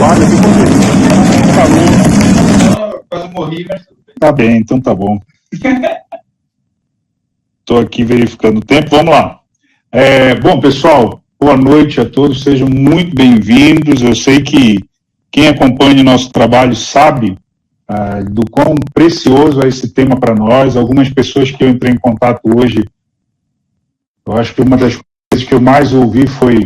gravado aqui quando quase morri, mas tá bem, então tá bom. Estou aqui verificando o tempo, vamos lá. Bom, pessoal, boa noite a todos, sejam muito bem-vindos. Eu sei que quem acompanha o nosso trabalho sabe do quão precioso é esse tema para nós. Algumas pessoas que eu entrei em contato hoje, eu acho que uma das coisas que eu mais ouvi foi: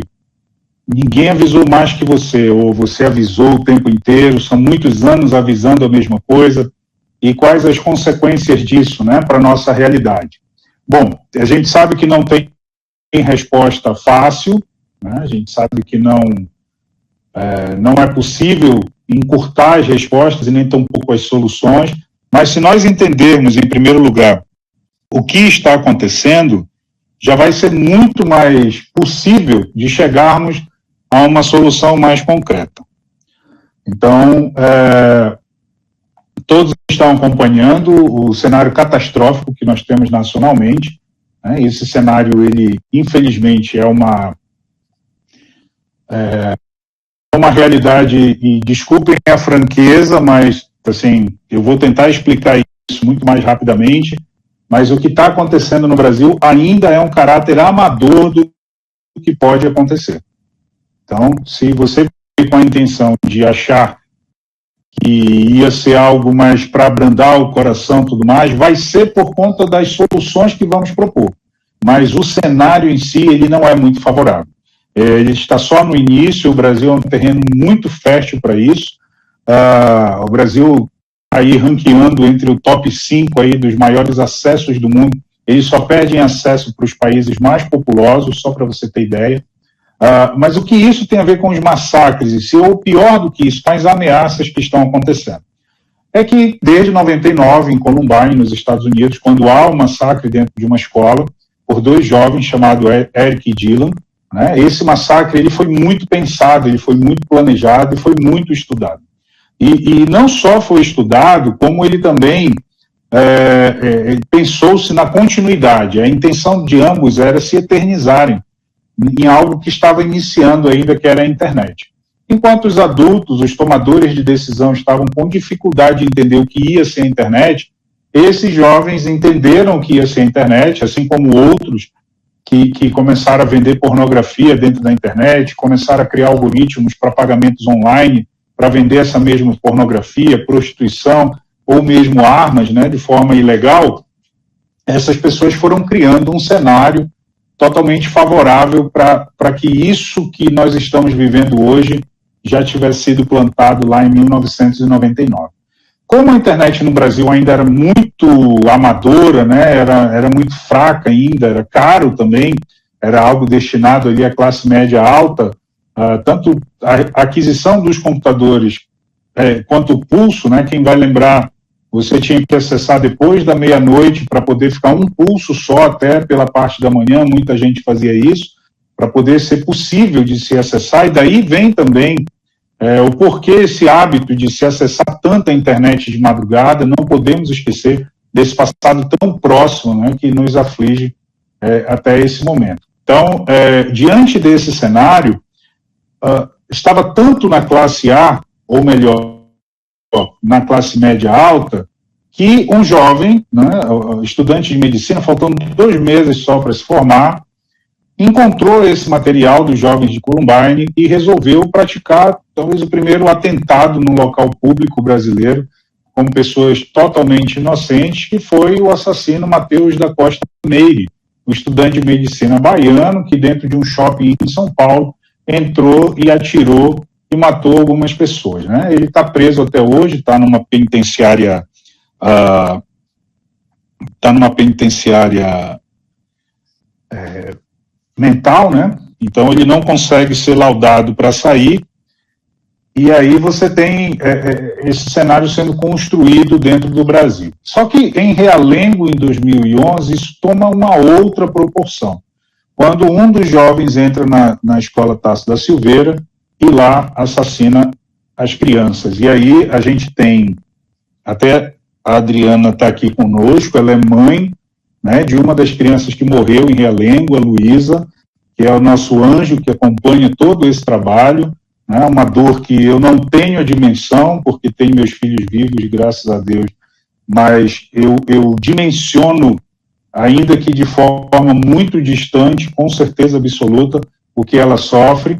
ninguém avisou mais que você, ou você avisou o tempo inteiro, são muitos anos avisando a mesma coisa, e quais as consequências disso, né, para a nossa realidade. Bom, a gente sabe que não tem resposta fácil, né, a gente sabe que não é possível encurtar as respostas e nem tampouco as soluções, mas se nós entendermos, em primeiro lugar, o que está acontecendo, já vai ser muito mais possível de chegarmos a uma solução mais concreta. Então, todos estão acompanhando o cenário catastrófico que nós temos nacionalmente, né? Esse cenário, ele, infelizmente, é uma realidade, e desculpem a franqueza, mas, assim, eu vou tentar explicar isso muito mais rapidamente, mas o que está acontecendo no Brasil ainda é um caráter amador do que pode acontecer. Então, se você veio com a intenção de achar que ia ser algo mais para abrandar o coração e tudo mais, vai ser por conta das soluções que vamos propor. Mas o cenário em si, ele não é muito favorável. Ele está só no início, o Brasil é um terreno muito fértil para isso. O Brasil aí ranqueando entre o top 5 aí dos maiores acessos do mundo, eles só perdem acesso para os países mais populosos, só para você ter ideia. Mas o que isso tem a ver com os massacres em si, ou pior do que isso, com as ameaças que estão acontecendo? É que desde 99, em Columbine, nos Estados Unidos, quando há um massacre dentro de uma escola, por dois jovens chamados Eric e Dylan, né, esse massacre ele foi muito pensado, ele foi muito planejado e foi muito estudado. E não só foi estudado, como ele também pensou-se na continuidade. A intenção de ambos era se eternizarem em algo que estava iniciando ainda, que era a internet. Enquanto os adultos, os tomadores de decisão, estavam com dificuldade de entender o que ia ser a internet, esses jovens entenderam o que ia ser a internet, assim como outros que começaram a vender pornografia dentro da internet, começaram a criar algoritmos para pagamentos online, para vender essa mesma pornografia, prostituição, ou mesmo armas, né, de forma ilegal. Essas pessoas foram criando um cenário totalmente favorável para que isso que nós estamos vivendo hoje já tivesse sido plantado lá em 1999. Como a internet no Brasil ainda era muito amadora, né, era muito fraca ainda, era caro também, era algo destinado ali à classe média alta, tanto a aquisição dos computadores quanto o pulso, né, quem vai lembrar, você tinha que acessar depois da meia-noite para poder ficar um pulso só até pela parte da manhã, muita gente fazia isso, para poder ser possível de se acessar, e daí vem também o porquê esse hábito de se acessar tanta internet de madrugada. Não podemos esquecer desse passado tão próximo, né, que nos aflige até esse momento. Então, diante desse cenário, estava tanto na classe A, ou melhor, na classe média alta, que um jovem, né, estudante de medicina, faltando 2 meses só para se formar, encontrou esse material dos jovens de Columbine e resolveu praticar talvez o primeiro atentado no local público brasileiro, com pessoas totalmente inocentes, que foi o assassino Mateus da Costa Meire, o estudante de medicina baiano, que dentro de um shopping em São Paulo entrou e atirou e matou algumas pessoas, né? Ele está preso até hoje, está numa penitenciária, mental, né? Então ele não consegue ser laudado para sair, e aí você tem esse cenário sendo construído dentro do Brasil. Só que em Realengo, em 2011, isso toma uma outra proporção. Quando um dos jovens entra na escola Tasso da Silveira e lá assassina as crianças. E aí a gente tem, até a Adriana está aqui conosco, ela é mãe, né, de uma das crianças que morreu em Realengo, a Luísa, que é o nosso anjo que acompanha todo esse trabalho, né? Uma dor que eu não tenho a dimensão, porque tenho meus filhos vivos, graças a Deus, mas eu dimensiono, ainda que de forma muito distante, com certeza absoluta, o que ela sofre,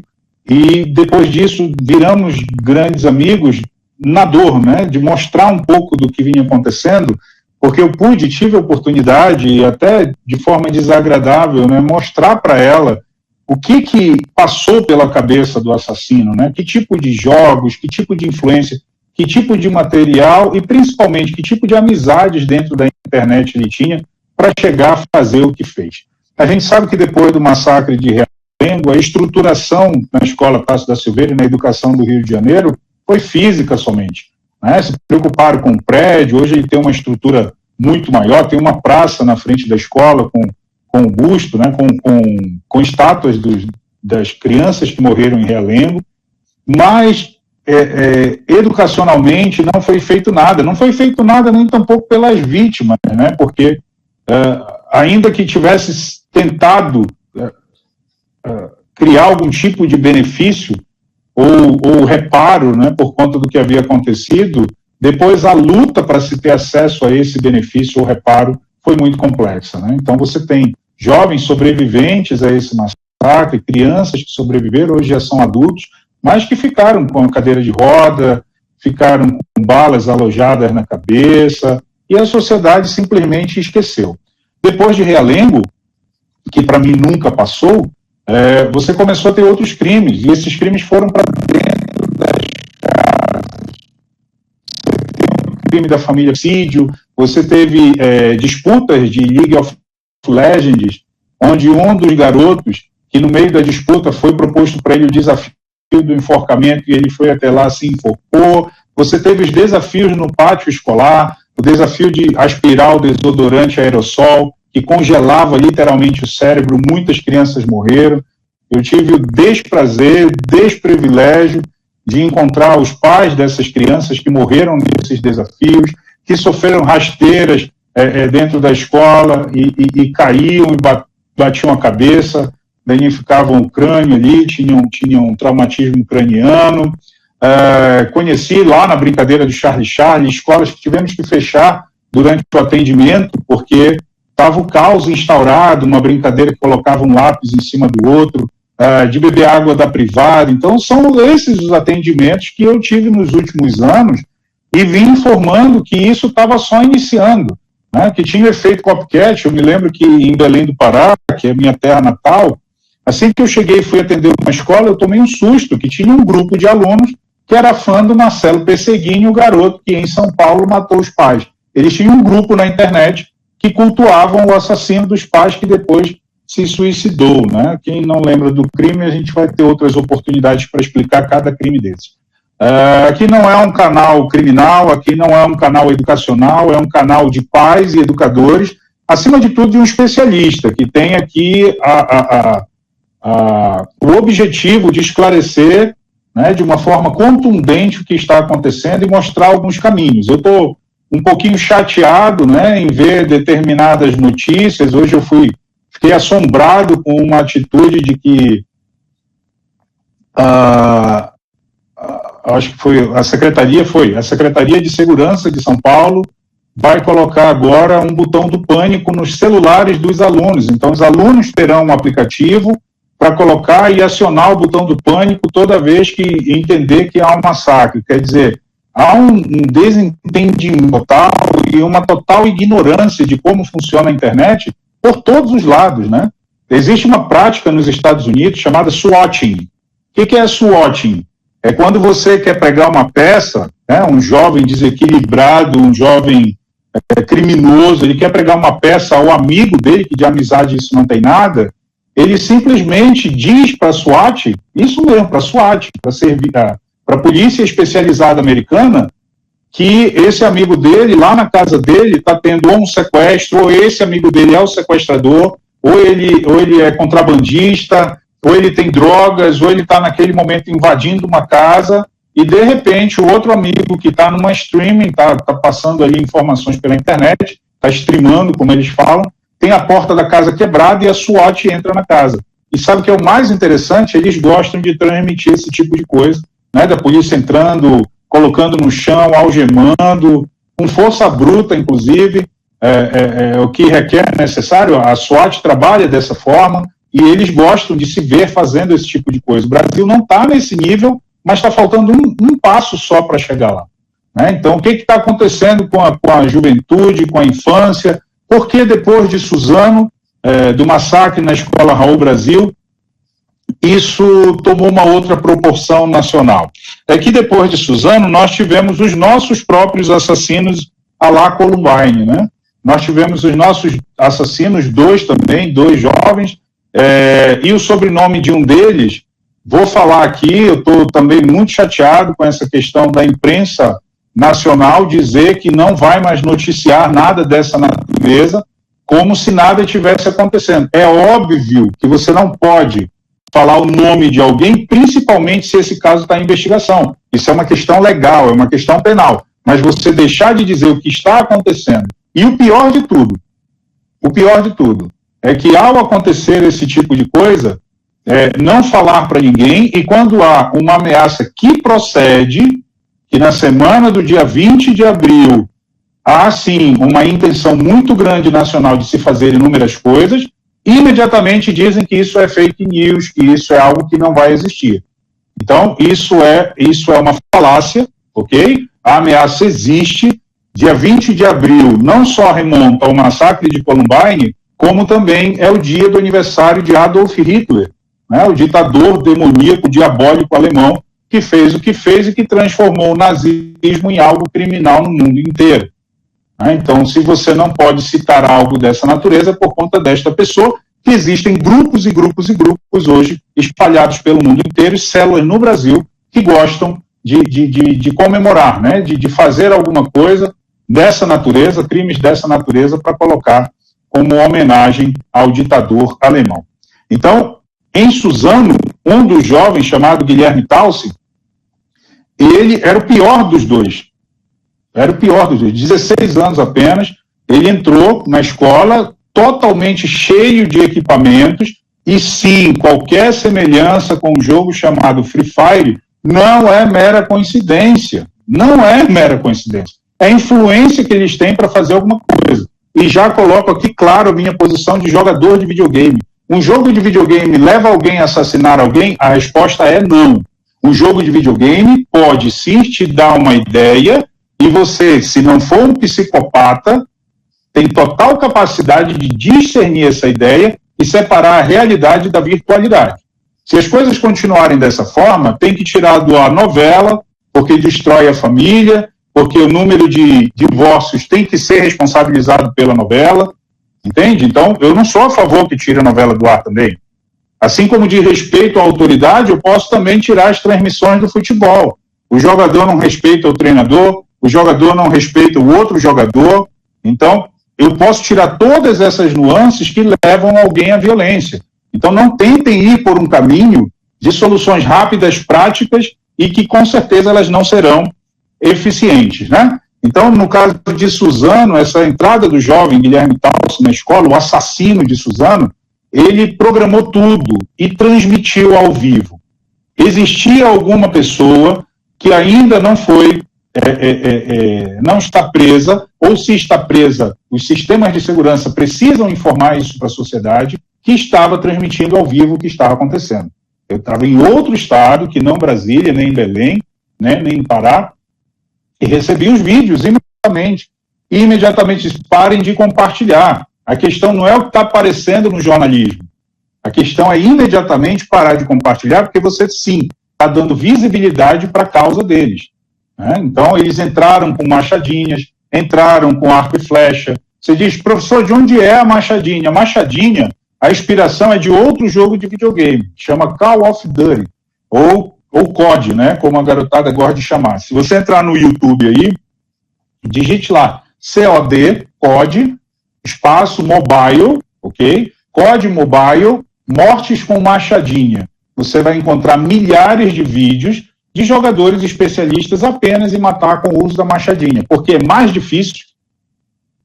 e depois disso viramos grandes amigos na dor, né, de mostrar um pouco do que vinha acontecendo, porque eu tive a oportunidade, e até de forma desagradável, né, mostrar para ela o que passou pela cabeça do assassino, né, que tipo de jogos, que tipo de influência, que tipo de material e, principalmente, que tipo de amizades dentro da internet ele tinha para chegar a fazer o que fez. A gente sabe que depois do massacre de Realengo, a estruturação na Escola Tasso da Silveira e na educação do Rio de Janeiro foi física somente, né? Se preocuparam com o prédio, hoje ele tem uma estrutura muito maior, tem uma praça na frente da escola com o busto, né? com estátuas das crianças que morreram em Realengo, mas educacionalmente não foi feito nada nem tampouco pelas vítimas, né? Porque ainda que tivesse tentado criar algum tipo de benefício ou reparo, né, por conta do que havia acontecido, depois a luta para se ter acesso a esse benefício ou reparo foi muito complexa, né? Então você tem jovens sobreviventes a esse massacre, crianças que sobreviveram, hoje já são adultos, mas que ficaram com a cadeira de roda, ficaram com balas alojadas na cabeça, e a sociedade simplesmente esqueceu. Depois de Realengo, que para mim nunca passou, você começou a ter outros crimes, e esses crimes foram para dentro das casas. Você teve o crime da família homicídio, você teve disputas de League of Legends, onde um dos garotos, que no meio da disputa foi proposto para ele o desafio do enforcamento, e ele foi até lá, se enforcou. Você teve os desafios no pátio escolar, o desafio de aspirar o desodorante aerossol, que congelava literalmente o cérebro, muitas crianças morreram. Eu tive o desprivilégio de encontrar os pais dessas crianças que morreram nesses desafios, que sofreram rasteiras dentro da escola e caíam e batiam a cabeça, danificavam o crânio ali, tinham um traumatismo craniano. Conheci lá na brincadeira do Charlie, escolas que tivemos que fechar durante o atendimento, porque estava o caos instaurado, uma brincadeira que colocava um lápis em cima do outro, de beber água da privada. Então, são esses os atendimentos que eu tive nos últimos anos e vim informando que isso estava só iniciando, né, que tinha efeito copycat. Eu me lembro que em Belém do Pará, que é a minha terra natal, assim que eu cheguei e fui atender uma escola, eu tomei um susto, que tinha um grupo de alunos que era fã do Marcelo Pesseguini, o garoto que em São Paulo matou os pais. Eles tinham um grupo na internet que cultuavam o assassino dos pais, que depois se suicidou, né? Quem não lembra do crime, a gente vai ter outras oportunidades para explicar cada crime desses. Aqui não é um canal criminal, aqui não é um canal educacional, é um canal de pais e educadores, acima de tudo de um especialista, que tem aqui o objetivo de esclarecer, né, de uma forma contundente o que está acontecendo e mostrar alguns caminhos. Eu estou um pouquinho chateado, né, em ver determinadas notícias. Hoje eu fiquei assombrado com uma atitude de que acho que foi a Secretaria de Segurança de São Paulo vai colocar agora um botão do pânico nos celulares dos alunos. Então, os alunos terão um aplicativo para colocar e acionar o botão do pânico toda vez que entender que há um massacre. Quer dizer, há um desentendimento total e uma total ignorância de como funciona a internet por todos os lados, né? Existe uma prática nos Estados Unidos chamada swatting. O que é swatting? É quando você quer pegar uma peça, né, um jovem desequilibrado, um jovem criminoso, ele quer pegar uma peça ao amigo dele, que de amizade isso não tem nada, ele simplesmente diz para a SWAT, isso mesmo, para a SWAT, para a polícia especializada americana, que esse amigo dele, lá na casa dele, está tendo ou um sequestro, ou esse amigo dele é o sequestrador, ou ele é contrabandista, ou ele tem drogas, ou ele está naquele momento invadindo uma casa, e de repente o outro amigo que está numa streaming, está passando ali informações pela internet, está streamando, como eles falam, tem a porta da casa quebrada e a SWAT entra na casa. e sabe o que é o mais interessante? Eles gostam de transmitir esse tipo de coisa, né, da polícia entrando, colocando no chão, algemando, com força bruta, inclusive, o que requer necessário. A SWAT trabalha dessa forma, e eles gostam de se ver fazendo esse tipo de coisa. O Brasil não está nesse nível, mas está faltando um passo só para chegar lá. Né? Então, o que está acontecendo com a juventude, com a infância? Por que depois de Suzano, do massacre na escola Raul Brasil, isso tomou uma outra proporção nacional? É que depois de Suzano, nós tivemos os nossos próprios assassinos à la Columbine, né? Nós tivemos os nossos assassinos, dois jovens, e o sobrenome de um deles, vou falar aqui, eu estou também muito chateado com essa questão da imprensa nacional dizer que não vai mais noticiar nada dessa natureza, como se nada estivesse acontecendo. É óbvio que você não pode falar o nome de alguém, principalmente se esse caso está em investigação. Isso é uma questão legal, é uma questão penal. Mas você deixar de dizer o que está acontecendo. E o pior de tudo é que ao acontecer esse tipo de coisa, não falar para ninguém, e quando há uma ameaça que procede, que na semana do dia 20 de abril há, sim, uma intenção muito grande nacional de se fazer inúmeras coisas, imediatamente dizem que isso é fake news, que isso é algo que não vai existir. Então, isso é uma falácia, ok? A ameaça existe. Dia 20 de abril não só remonta ao massacre de Columbine, como também é o dia do aniversário de Adolf Hitler, né, o ditador demoníaco, diabólico alemão, que fez o que fez e que transformou o nazismo em algo criminal no mundo inteiro. Então, se você não pode citar algo dessa natureza, é por conta desta pessoa, que existem grupos e grupos e grupos hoje espalhados pelo mundo inteiro, e células no Brasil que gostam de comemorar, né, de fazer alguma coisa dessa natureza, crimes dessa natureza, para colocar como homenagem ao ditador alemão. Então, em Suzano, um dos jovens, chamado Guilherme Talsi, ele era o pior dos dois. 16 anos apenas, ele entrou na escola totalmente cheio de equipamentos, e sim, qualquer semelhança com um jogo chamado Free Fire não é mera coincidência. Não é mera coincidência. É a influência que eles têm para fazer alguma coisa. E já coloco aqui, claro, a minha posição de jogador de videogame. Um jogo de videogame leva alguém a assassinar alguém? A resposta é não. Um jogo de videogame pode sim te dar uma ideia, e você, se não for um psicopata, tem total capacidade de discernir essa ideia e separar a realidade da virtualidade. Se as coisas continuarem dessa forma, tem que tirar da novela, porque destrói a família, porque o número de divórcios tem que ser responsabilizado pela novela, entende? Então, eu não sou a favor que tire a novela do ar também. Assim como de respeito à autoridade, eu posso também tirar as transmissões do futebol. O jogador não respeita o treinador, o jogador não respeita o outro jogador. Então, eu posso tirar todas essas nuances que levam alguém à violência. Então, não tentem ir por um caminho de soluções rápidas, práticas, e que, com certeza, elas não serão eficientes, né? Então, no caso de Suzano, essa entrada do jovem Guilherme Talsi na escola, o assassino de Suzano, ele programou tudo e transmitiu ao vivo. Existia alguma pessoa que ainda não foi, não está presa, ou se está presa, os sistemas de segurança precisam informar isso para a sociedade, que estava transmitindo ao vivo o que estava acontecendo. Eu estava em outro estado, que não Brasília, nem em Belém, né, nem em Pará, e recebi os vídeos imediatamente. E imediatamente disse, parem de compartilhar. A questão não é o que está aparecendo no jornalismo. A questão é imediatamente parar de compartilhar, porque você, sim, está dando visibilidade para a causa deles. Né? Então, eles entraram com machadinhas, entraram com arco e flecha. Você diz, professor, de onde é a machadinha? A machadinha, a inspiração é de outro jogo de videogame, que chama Call of Duty, ou COD, né, como a garotada gosta de chamar. Se você entrar no YouTube aí, digite lá, COD, espaço mobile, ok? COD mobile, mortes com machadinha. Você vai encontrar milhares de vídeos de jogadores especialistas apenas em matar com o uso da machadinha, porque é mais difícil,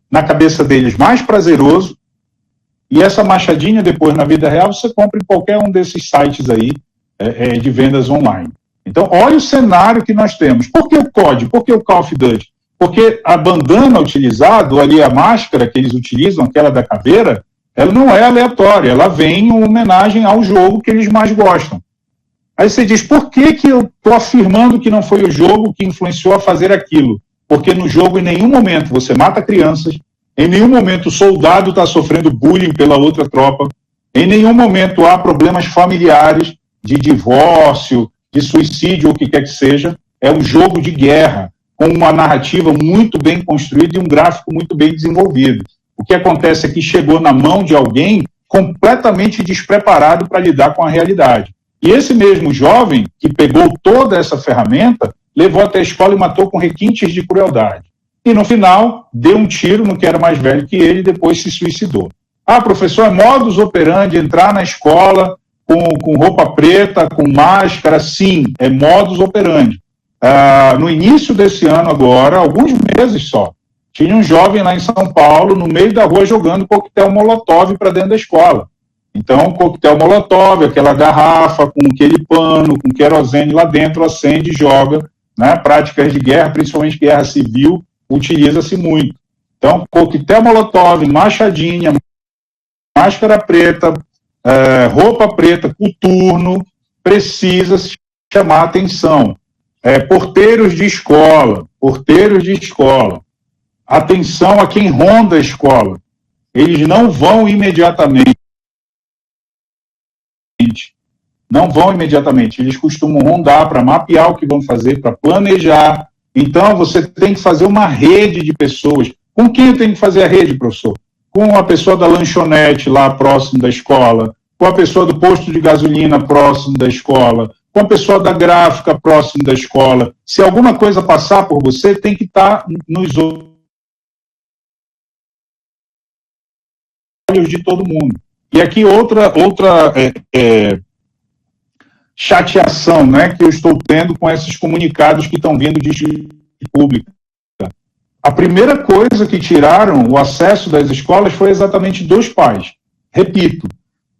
na cabeça deles mais prazeroso, E essa machadinha, depois, na vida real, você compra em qualquer um desses sites aí de vendas online. Então, olha o cenário que nós temos. Por que o COD? Por que o Call of Duty? Porque a bandana utilizada, ali a máscara que eles utilizam, aquela da caveira, ela não é aleatória, ela vem em homenagem ao jogo que eles mais gostam. Aí você diz, por que eu estou afirmando que não foi o jogo que influenciou a fazer aquilo? Porque no jogo, em nenhum momento, você mata crianças, em nenhum momento o soldado está sofrendo bullying pela outra tropa, em nenhum momento há problemas familiares de divórcio, de suicídio, ou o que quer que seja. É um jogo de guerra, com uma narrativa muito bem construída e um gráfico muito bem desenvolvido. O que acontece é que chegou na mão de alguém completamente despreparado para lidar com a realidade. E esse mesmo jovem, que pegou toda essa ferramenta, levou até a escola e matou com requintes de crueldade. E no final, deu um tiro no que era mais velho que ele e depois se suicidou. Ah, professor, é modus operandi entrar na escola com roupa preta, com máscara? Sim, é modus operandi. No início desse ano agora, alguns meses só, tinha um jovem lá em São Paulo, no meio da rua, jogando coquetel molotov para dentro da escola. Então, coquetel molotov, aquela garrafa com aquele pano, com querosene lá dentro, acende e joga, né? Práticas de guerra, principalmente guerra civil, utiliza-se muito. Então, coquetel molotov, machadinha, máscara preta, roupa preta, coturno, precisa chamar atenção. Porteiros de escola, atenção a quem ronda a escola. Eles não vão imediatamente. Eles costumam rondar para mapear o que vão fazer, para planejar. Então, você tem que fazer uma rede de pessoas. Com quem eu tenho que fazer a rede, professor? Com a pessoa da lanchonete lá próximo da escola, com a pessoa do posto de gasolina próximo da escola, com a pessoa da gráfica próximo da escola. Se alguma coisa passar por você, tem que estar nos olhos de todo mundo. E aqui outra chateação, né, que eu estou tendo com esses comunicados que estão vindo de instituição pública. A primeira coisa que tiraram o acesso das escolas foi exatamente dos pais. Repito,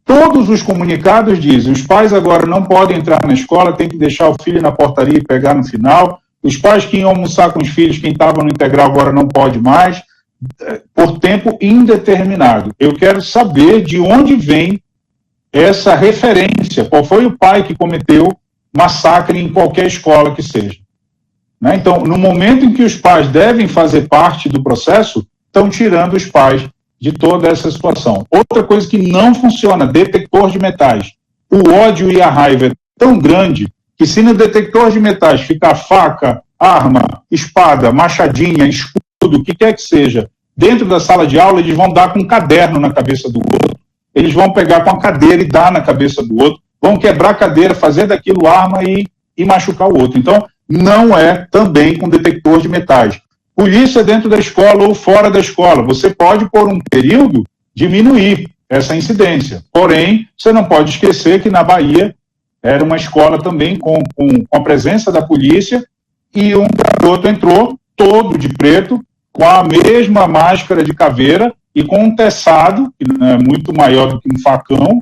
todos os comunicados dizem, os pais agora não podem entrar na escola, tem que deixar o filho na portaria e pegar no final, os pais que iam almoçar com os filhos, quem estava no integral agora não pode mais, por tempo indeterminado. Eu quero saber de onde vem essa referência, qual foi o pai que cometeu massacre em qualquer escola que seja. Né? Então, no momento em que os pais devem fazer parte do processo, estão tirando os pais de toda essa situação. Outra coisa que não funciona, detector de metais. O ódio e a raiva é tão grande que se no detector de metais ficar faca, arma, espada, machadinha, escudo, o que quer que seja, dentro da sala de aula, eles vão dar com um caderno na cabeça do outro, eles vão pegar com a cadeira e dar na cabeça do outro, vão quebrar a cadeira, fazer daquilo arma e machucar o outro. Então, não é também com detector de metais. Polícia dentro da escola ou fora da escola. Você pode, por um período, diminuir essa incidência. Porém, você não pode esquecer que na Bahia era uma escola também com a presença da polícia e um garoto entrou todo de preto, com a mesma máscara de caveira e com um teçado, que é muito maior do que um facão,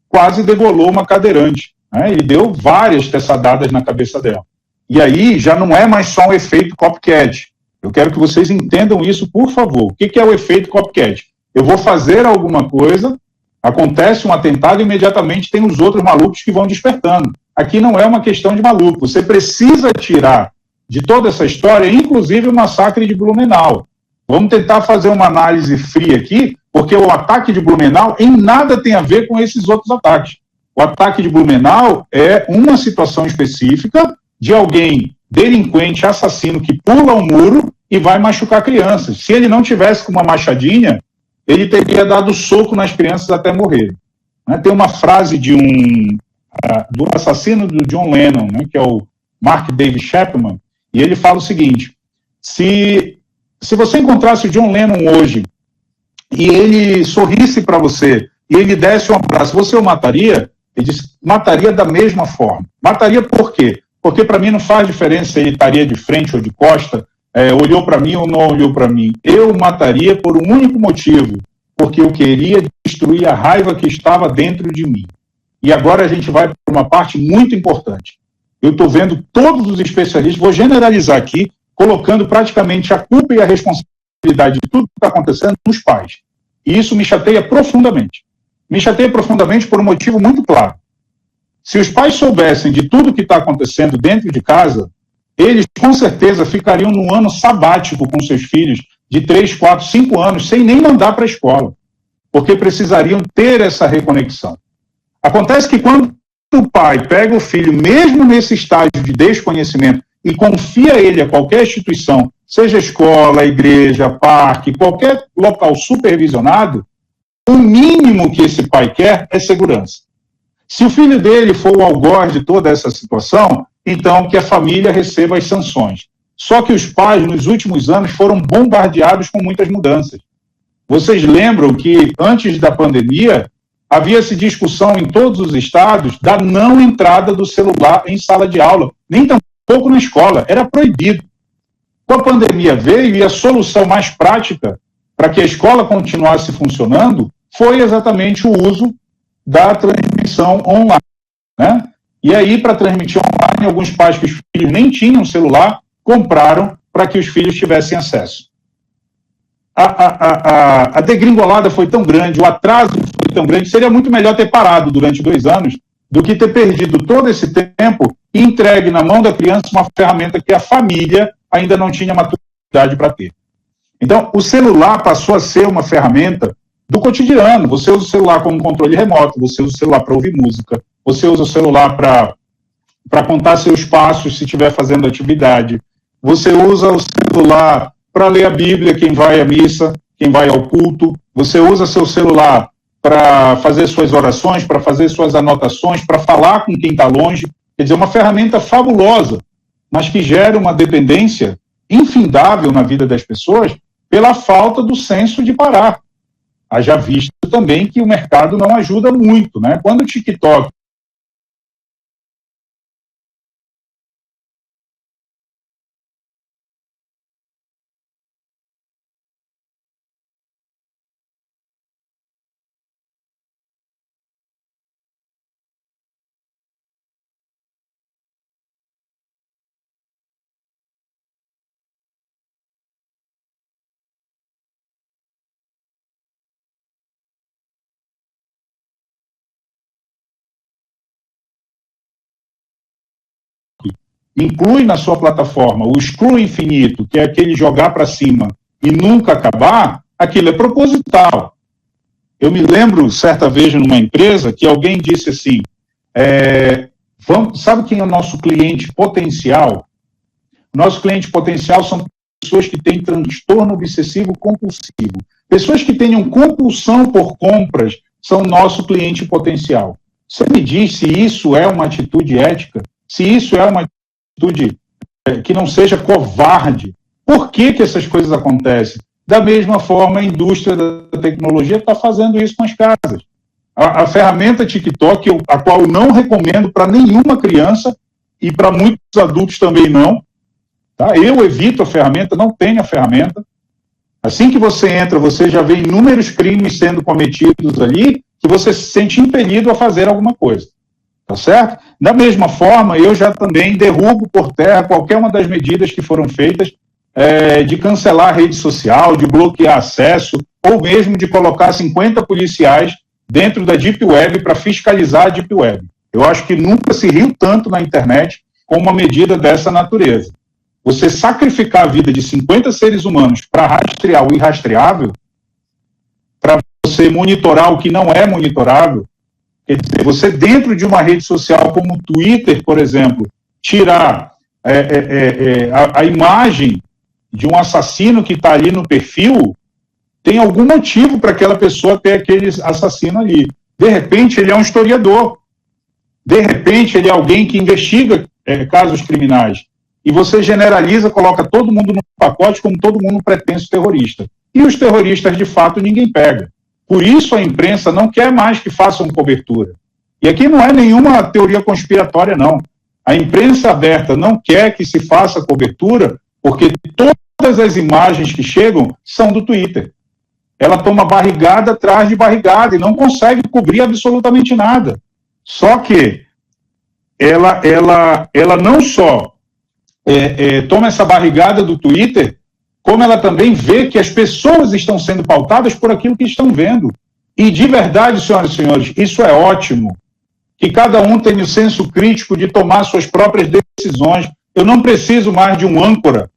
quase degolou uma cadeirante. Né? Ele deu várias teçadadas na cabeça dela. E aí já não é mais só um efeito copycat. Eu quero que vocês entendam isso, por favor. O que é o efeito copycat? Eu vou fazer alguma coisa, acontece um atentado e imediatamente tem os outros malucos que vão despertando. Aqui não é uma questão de maluco. Você precisa tirar de toda essa história, inclusive o massacre de Blumenau. Vamos tentar fazer uma análise fria aqui, porque o ataque de Blumenau em nada tem a ver com esses outros ataques. O ataque de Blumenau é uma situação específica de alguém delinquente, assassino, que pula um muro e vai machucar crianças. Se ele não tivesse com uma machadinha, ele teria dado soco nas crianças até morrer. Né? Tem uma frase do assassino do John Lennon, né, que é o Mark David Chapman, e ele fala o seguinte: se você encontrasse o John Lennon hoje e ele sorrisse para você e ele desse um abraço, você o mataria? Ele disse, mataria da mesma forma. Mataria por quê? Porque para mim não faz diferença se ele estaria de frente ou de costa, olhou para mim ou não olhou para mim. Eu o mataria por um único motivo, porque eu queria destruir a raiva que estava dentro de mim. E agora a gente vai para uma parte muito importante. Eu estou vendo todos os especialistas, vou generalizar aqui, colocando praticamente a culpa e a responsabilidade de tudo que está acontecendo nos pais. E isso me chateia profundamente. Me chateia profundamente por um motivo muito claro. Se os pais soubessem de tudo que está acontecendo dentro de casa, eles com certeza ficariam num ano sabático com seus filhos de 3, 4, 5 anos, sem nem mandar para a escola, porque precisariam ter essa reconexão. Acontece que quando o pai pega o filho, mesmo nesse estágio de desconhecimento, e confia ele a qualquer instituição, seja escola, igreja, parque, qualquer local supervisionado, o mínimo que esse pai quer é segurança. Se o filho dele for o algoz de toda essa situação, então que a família receba as sanções. Só que os pais, nos últimos anos, foram bombardeados com muitas mudanças. Vocês lembram que, antes da pandemia, havia-se discussão em todos os estados da não entrada do celular em sala de aula, nem tampouco na escola, era proibido. Com a pandemia veio e a solução mais prática para que a escola continuasse funcionando foi exatamente o uso da transmissão online, né? E aí, para transmitir online, alguns pais que os filhos nem tinham celular, compraram para que os filhos tivessem acesso. A degringolada foi tão grande, o atraso foi tão grande, seria muito melhor ter parado durante 2 anos do que ter perdido todo esse tempo e entregue na mão da criança uma ferramenta que a família ainda não tinha maturidade para ter. Então, o celular passou a ser uma ferramenta do cotidiano. Você usa o celular como controle remoto, você usa o celular para ouvir música, você usa o celular para contar seus passos se estiver fazendo atividade, você usa o celular para ler a Bíblia, quem vai à missa, quem vai ao culto, você usa seu celular para fazer suas orações, para fazer suas anotações, para falar com quem está longe. Quer dizer, uma ferramenta fabulosa, mas que gera uma dependência infindável na vida das pessoas pela falta do senso de parar. Haja visto também que o mercado não ajuda muito, né? Quando o TikTok inclui na sua plataforma o scroll infinito, que é aquele jogar para cima e nunca acabar, aquilo é proposital. Eu me lembro, certa vez, numa empresa, que alguém disse assim, sabe quem é o nosso cliente potencial? Nosso cliente potencial são pessoas que têm transtorno obsessivo compulsivo. Pessoas que tenham compulsão por compras são nosso cliente potencial. Você me diz se isso é uma atitude ética? Se isso é uma atitude que não seja covarde? Por que essas coisas acontecem? Da mesma forma, a indústria da tecnologia está fazendo isso com as casas. A ferramenta TikTok, a qual eu não recomendo para nenhuma criança e para muitos adultos também não, tá? Eu evito a ferramenta, não tenho a ferramenta. Assim que você entra, você já vê inúmeros crimes sendo cometidos ali, que você se sente impelido a fazer alguma coisa. Tá certo? Da mesma forma, eu já também derrubo por terra qualquer uma das medidas que foram feitas de cancelar a rede social, de bloquear acesso, ou mesmo de colocar 50 policiais dentro da Deep Web para fiscalizar a Deep Web. Eu acho que nunca se riu tanto na internet com uma medida dessa natureza. Você sacrificar a vida de 50 seres humanos para rastrear o irrastreável, para você monitorar o que não é monitorável, quer dizer, você dentro de uma rede social como o Twitter, por exemplo, tirar a imagem de um assassino que está ali no perfil, tem algum motivo para aquela pessoa ter aquele assassino ali. De repente, ele é um historiador. De repente, ele é alguém que investiga casos criminais. E você generaliza, coloca todo mundo no pacote como todo mundo pretenso terrorista. E os terroristas, de fato, ninguém pega. Por isso a imprensa não quer mais que façam cobertura. E aqui não é nenhuma teoria conspiratória, não. A imprensa aberta não quer que se faça cobertura porque todas as imagens que chegam são do Twitter. ela toma barrigada atrás de barrigada e não consegue cobrir absolutamente nada. Só que ela não só toma essa barrigada do Twitter, como ela também vê que as pessoas estão sendo pautadas por aquilo que estão vendo. E, de verdade, senhoras e senhores, isso é ótimo. Que cada um tenha o senso crítico de tomar suas próprias decisões. Eu não preciso mais de um âncora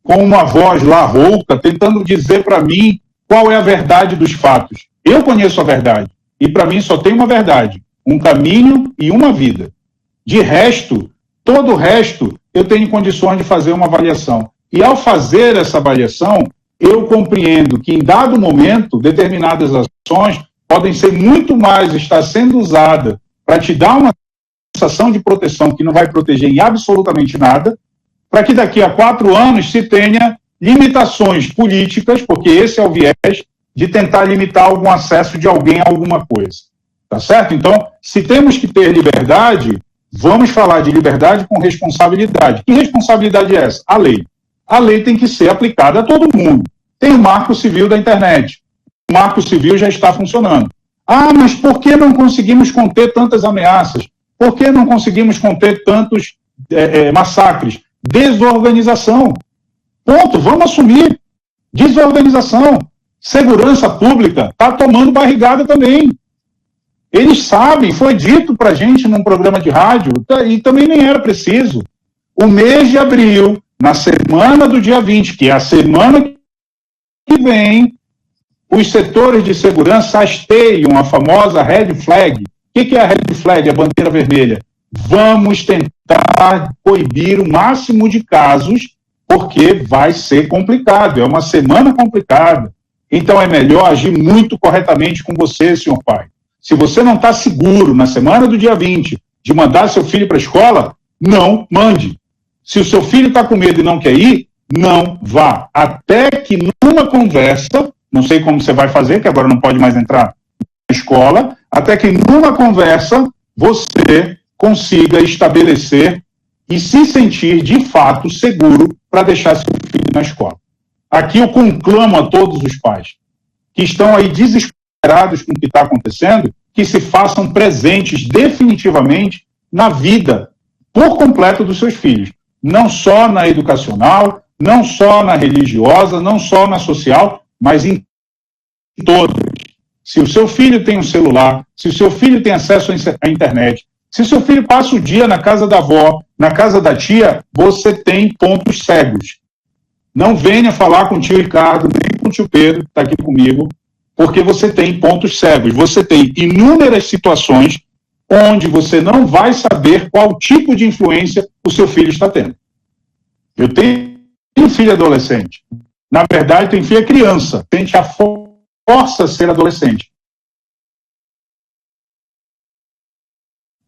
com uma voz lá rouca, tentando dizer para mim qual é a verdade dos fatos. Eu conheço a verdade. E, para mim, só tem uma verdade. Um caminho e uma vida. De resto, todo o resto, eu tenho condições de fazer uma avaliação. E ao fazer essa avaliação, eu compreendo que em dado momento, determinadas ações podem ser muito mais, estar sendo usada para te dar uma sensação de proteção que não vai proteger em absolutamente nada, para que daqui a 4 anos se tenha limitações políticas, porque esse é o viés de tentar limitar algum acesso de alguém a alguma coisa. Tá certo? Então, se temos que ter liberdade, vamos falar de liberdade com responsabilidade. Que responsabilidade é essa? A lei. A lei tem que ser aplicada a todo mundo. Tem o Marco Civil da internet. O Marco Civil já está funcionando. Ah, mas por que não conseguimos conter tantas ameaças? Por que não conseguimos conter tantos massacres? Desorganização. Ponto, vamos assumir. Desorganização. Segurança pública está tomando barrigada também. Eles sabem, foi dito para a gente num programa de rádio, e também nem era preciso. O mês de abril, na semana do dia 20, que é a semana que vem, os setores de segurança hasteiam a famosa red flag. O que é a red flag? A bandeira vermelha. Vamos tentar coibir o máximo de casos, porque vai ser complicado, é uma semana complicada. Então é melhor agir muito corretamente com você, senhor pai. Se você não está seguro, na semana do dia 20, de mandar seu filho para a escola, não mande. Se o seu filho está com medo e não quer ir, não vá. Até que numa conversa, não sei como você vai fazer, que agora não pode mais entrar na escola, até que numa conversa você consiga estabelecer e se sentir de fato seguro para deixar seu filho na escola. Aqui eu conclamo a todos os pais que estão aí desesperados com o que está acontecendo, que se façam presentes definitivamente na vida por completo dos seus filhos. Não só na educacional, não só na religiosa, não só na social, mas em todas. Se o seu filho tem um celular, se o seu filho tem acesso à internet, se o seu filho passa o dia na casa da avó, na casa da tia, você tem pontos cegos. Não venha falar com o tio Ricardo, nem com o tio Pedro, que está aqui comigo, porque você tem pontos cegos. Você tem inúmeras situações onde você não vai saber qual tipo de influência o seu filho está tendo. Eu tenho filho adolescente. Na verdade, tenho filho criança. Tente a força a ser adolescente.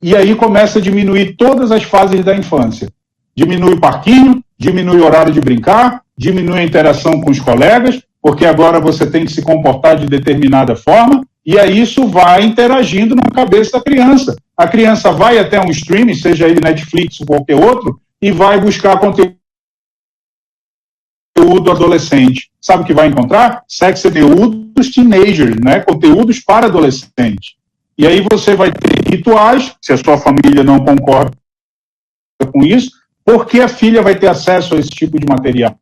E aí começa a diminuir todas as fases da infância. Diminui o parquinho, diminui o horário de brincar, diminui a interação com os colegas, porque agora você tem que se comportar de determinada forma, e aí isso vai interagindo na cabeça da criança. A criança vai até um streaming, seja ele Netflix ou qualquer outro, e vai buscar conteúdo adolescente. Sabe o que vai encontrar? Sex conteúdos teenagers, né? Conteúdos para adolescentes. E aí você vai ter rituais, se a sua família não concorda com isso, porque a filha vai ter acesso a esse tipo de material.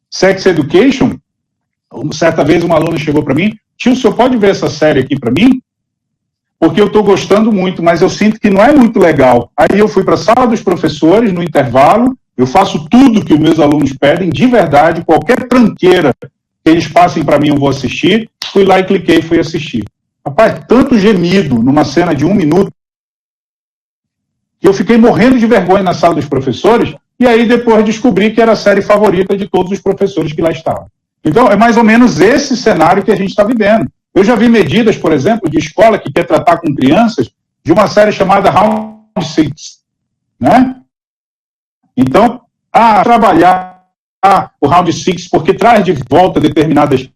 Sex Education, certa vez uma aluna chegou para mim, tio, o senhor pode ver essa série aqui para mim? Porque eu estou gostando muito, mas eu sinto que não é muito legal. Aí eu fui para a sala dos professores, no intervalo, eu faço tudo que os meus alunos pedem, de verdade, qualquer tranqueira que eles passem para mim eu vou assistir, fui lá e cliquei e fui assistir. Rapaz, tanto gemido numa cena de 1 minuto, que eu fiquei morrendo de vergonha na sala dos professores, e aí depois descobri que era a série favorita de todos os professores que lá estavam. Então, é mais ou menos esse cenário que a gente está vivendo. Eu já vi medidas, por exemplo, de escola que quer tratar com crianças de uma série chamada Round 6, né? Então, trabalhar o Round 6 porque traz de volta determinadas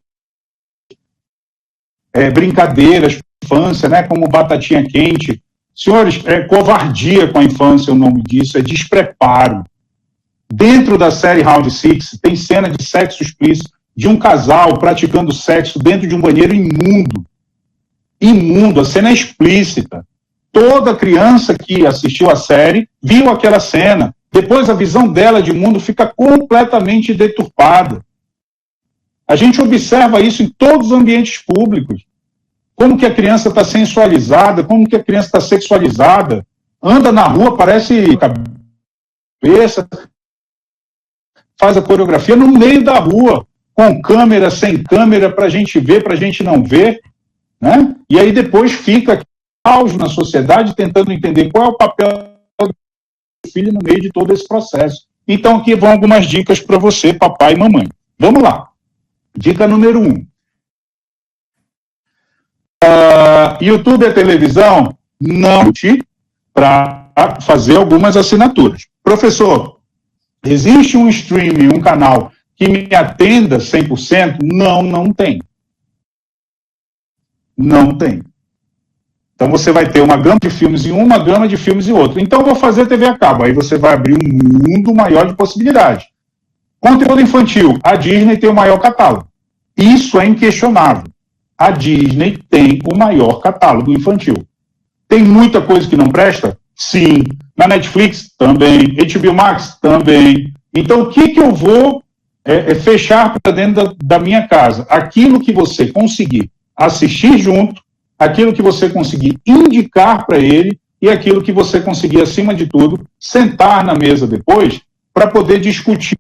brincadeiras, infância, né? Como batatinha quente. Senhores, covardia com a infância, o nome disso, é despreparo. Dentro da série Round 6 tem cena de sexo explícito, de um casal praticando sexo dentro de um banheiro imundo. Imundo, a cena é explícita. Toda criança que assistiu a série viu aquela cena. Depois a visão dela de mundo fica completamente deturpada. A gente observa isso em todos os ambientes públicos. Como que a criança está sensualizada, como que a criança está sexualizada. Anda na rua, parece cabeça, faz a coreografia no meio da rua, com câmera, sem câmera, para a gente ver, para a gente não ver. Né? E aí depois fica caos na sociedade tentando entender qual é o papel do filho no meio de todo esse processo. Então aqui vão algumas dicas para você, papai e mamãe. Vamos lá. Dica número 1. YouTube e televisão não te para fazer algumas assinaturas. Professor, existe um streaming, um canal que me atenda 100%? Não, não tem. Não tem. Então você vai ter uma gama de filmes em uma gama de filmes em outra. Então eu vou fazer TV a cabo. Aí você vai abrir um mundo maior de possibilidades. Conteúdo infantil. A Disney tem o maior catálogo. Isso é inquestionável. A Disney tem o maior catálogo infantil. Tem muita coisa que não presta? Sim. Na Netflix? Também. HBO Max? Também. Então o que eu vou fechar para dentro da minha casa? Aquilo que você conseguir assistir junto, aquilo que você conseguir indicar para ele e aquilo que você conseguir, acima de tudo, sentar na mesa depois para poder discutir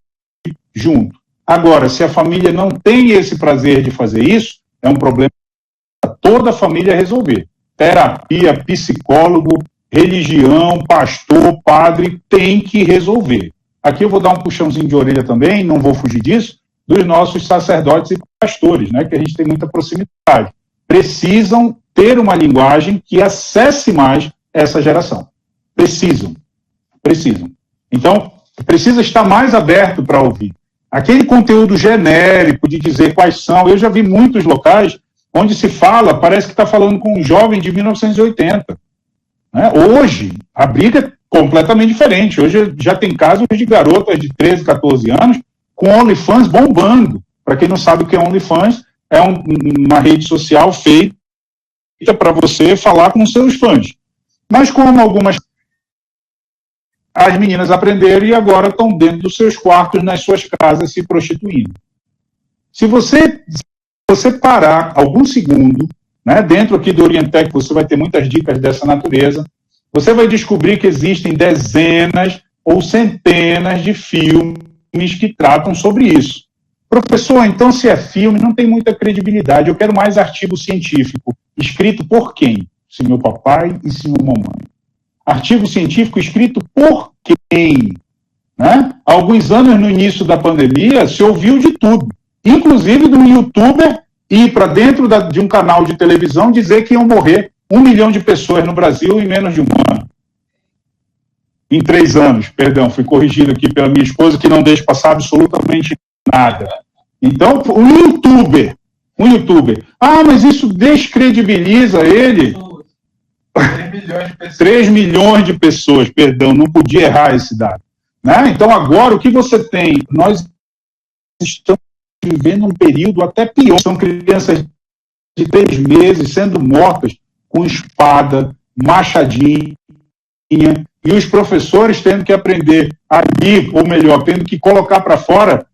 junto. Agora, se a família não tem esse prazer de fazer isso, é um problema para toda a família resolver. Terapia, psicólogo, religião, pastor, padre, tem que resolver. Aqui eu vou dar um puxãozinho de orelha também, não vou fugir disso, dos nossos sacerdotes e pastores, né, que a gente tem muita proximidade. Precisam ter uma linguagem que acesse mais essa geração. Precisam. Então, precisa estar mais aberto para ouvir. Aquele conteúdo genérico de dizer quais são, eu já vi muitos locais onde se fala, parece que está falando com um jovem de 1980. Né? Hoje, a briga é completamente diferente. Hoje já tem casos de garotas de 13, 14 anos com OnlyFans bombando. Para quem não sabe o que é OnlyFans, é uma rede social feita para você falar com seus fãs. Mas como algumas as meninas aprenderam e agora estão dentro dos seus quartos, nas suas casas, se prostituindo. Se você parar algum segundo, né, dentro aqui do Orientec, você vai ter muitas dicas dessa natureza, você vai descobrir que existem dezenas ou centenas de filmes que tratam sobre isso. Professor, então se é filme, não tem muita credibilidade. Eu quero mais artigo científico. Escrito por quem? Senhor papai e senhor mamãe. Artigo científico escrito por quem? Né? Há alguns anos, no início da pandemia, se ouviu de tudo. Inclusive de um youtuber ir para dentro de um canal de televisão dizer que iam morrer 1 milhão de pessoas no Brasil em menos de um ano. Em 3 anos, perdão, fui corrigido aqui pela minha esposa, que não deixa passar absolutamente nada. Então, um youtuber. Ah, mas isso descredibiliza ele. 3 milhões de pessoas, perdão, não podia errar esse dado. Né? Então, agora, o que você tem? Nós estamos vivendo um período até pior. São crianças de 3 meses sendo mortas com espada, machadinha, e os professores tendo que aprender ali, ou melhor, tendo que colocar para fora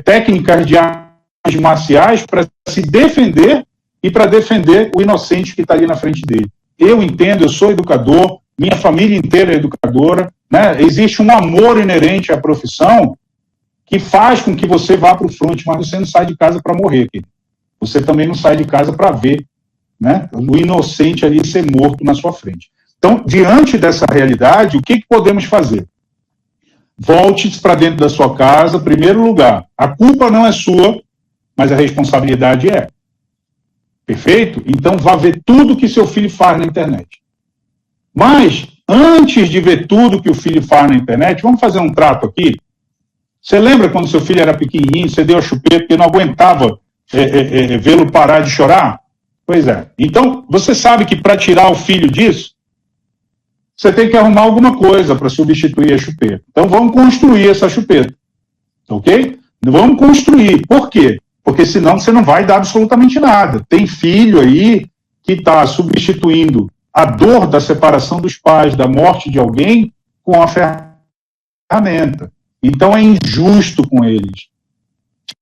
técnicas de artes marciais para se defender e para defender o inocente que está ali na frente dele. Eu entendo, eu sou educador, minha família inteira é educadora, né? Existe um amor inerente à profissão que faz com que você vá para o front, mas você não sai de casa para morrer, querido. Você também não sai de casa para ver, né, o inocente ali ser morto na sua frente. Então, diante dessa realidade, o que podemos fazer? Volte para dentro da sua casa, em primeiro lugar. A culpa não é sua, mas a responsabilidade é. Perfeito? Então, vá ver tudo que seu filho faz na internet. Mas, antes de ver tudo que o filho faz na internet, vamos fazer um trato aqui? Você lembra quando seu filho era pequenininho, você deu a chupeta porque não aguentava vê-lo parar de chorar? Pois é. Então, você sabe que para tirar o filho disso, você tem que arrumar alguma coisa para substituir a chupeta. Então, vamos construir essa chupeta. Ok? Vamos construir. Por quê? porque senão você não vai dar absolutamente nada. Tem filho aí que está substituindo a dor da separação dos pais, da morte de alguém, com a ferramenta. Então é injusto com eles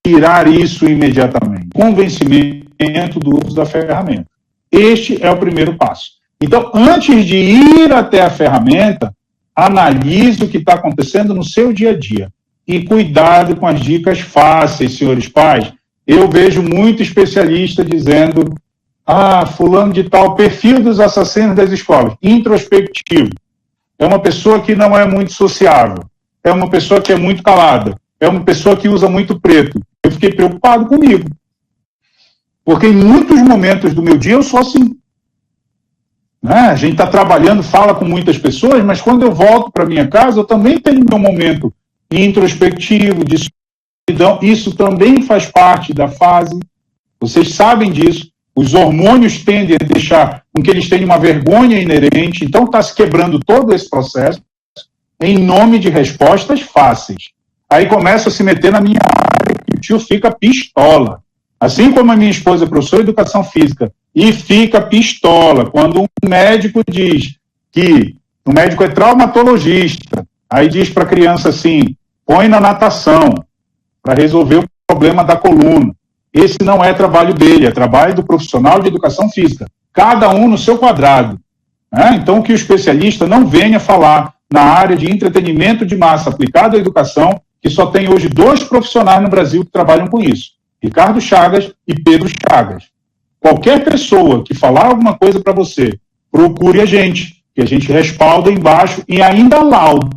tirar isso imediatamente. Convencimento do uso da ferramenta. Este é o primeiro passo. Então, antes de ir até a ferramenta, analise o que está acontecendo no seu dia a dia. E cuidado com as dicas fáceis, senhores pais. Eu vejo muito especialista dizendo: fulano de tal, perfil dos assassinos das escolas, introspectivo. É uma pessoa que não é muito sociável. É uma pessoa que é muito calada. É uma pessoa que usa muito preto. Eu fiquei preocupado comigo. Porque em muitos momentos do meu dia eu sou assim. A gente está trabalhando, fala com muitas pessoas, mas quando eu volto para minha casa, eu também tenho meu momento introspectivo, de solidão. Isso também faz parte da fase. Vocês sabem disso. Os hormônios tendem a deixar com que eles tenham uma vergonha inerente. Então está se quebrando todo esse processo em nome de respostas fáceis. Aí começa a se meter na minha área, que o tio fica pistola. Assim como a minha esposa é professora de educação física, e fica pistola quando um médico diz que o médico é traumatologista, aí diz para a criança assim: põe na natação para resolver o problema da coluna. Esse não é trabalho dele, é trabalho do profissional de educação física. Cada um no seu quadrado. Então, que o especialista não venha falar na área de entretenimento de massa aplicado à educação, que só tem hoje 2 profissionais no Brasil que trabalham com isso: Ricardo Chagas e Pedro Chagas. Qualquer pessoa que falar alguma coisa para você, procure a gente, que a gente respalda embaixo e ainda lauda,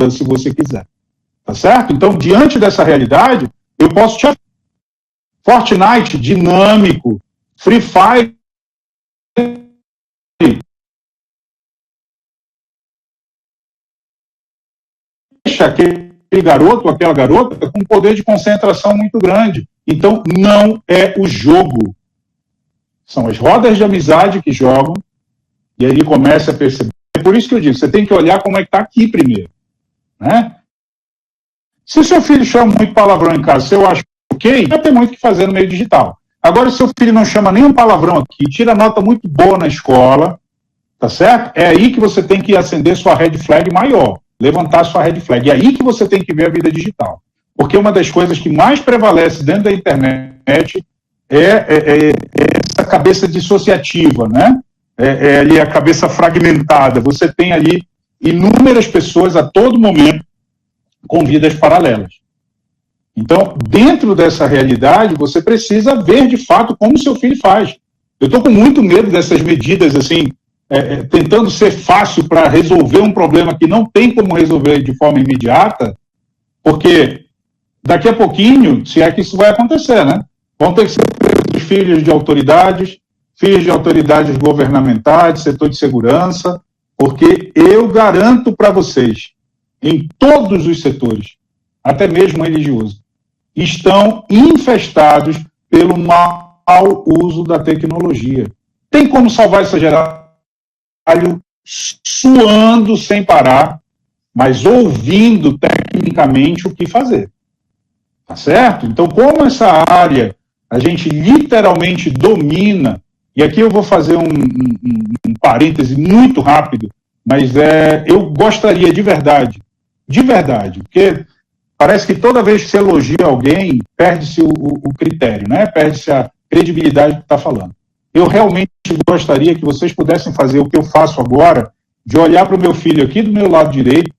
se você quiser. Tá certo? Então, diante dessa realidade, eu posso te... Fortnite, dinâmico, Free Fire, deixa aquele garoto, aquela garota, com um poder de concentração muito grande. Então, não é o jogo. São as rodas de amizade que jogam, e aí ele começa a perceber. É por isso que eu digo, você tem que olhar como é que está aqui primeiro. Né? Se seu filho chama muito palavrão em casa, se eu acho ok, vai ter muito o que fazer no meio digital. Agora, se seu filho não chama nenhum palavrão aqui, tira nota muito boa na escola, tá certo? É aí que você tem que acender sua red flag maior, levantar sua red flag. É aí que você tem que ver a vida digital. Porque uma das coisas que mais prevalece dentro da internet é essa cabeça dissociativa, né? É ali a cabeça fragmentada. Você tem ali inúmeras pessoas a todo momento com vidas paralelas. Então, dentro dessa realidade, você precisa ver de fato como o seu filho faz. Eu estou com muito medo dessas medidas, assim, tentando ser fácil para resolver um problema que não tem como resolver de forma imediata, porque daqui a pouquinho, se é que isso vai acontecer, né? Vão ter que ser presos filhos de autoridades governamentais, setor de segurança, porque eu garanto para vocês, em todos os setores, até mesmo religioso, estão infestados pelo mau uso da tecnologia. Tem como salvar essa geração suando sem parar, mas ouvindo tecnicamente o que fazer. Tá certo? Então, como essa área a gente literalmente domina, e aqui eu vou fazer um parêntese muito rápido, mas eu gostaria de verdade, porque parece que toda vez que se elogia alguém, perde-se o critério, né? Perde-se a credibilidade que está falando. Eu realmente gostaria que vocês pudessem fazer o que eu faço agora, de olhar para o meu filho aqui do meu lado direito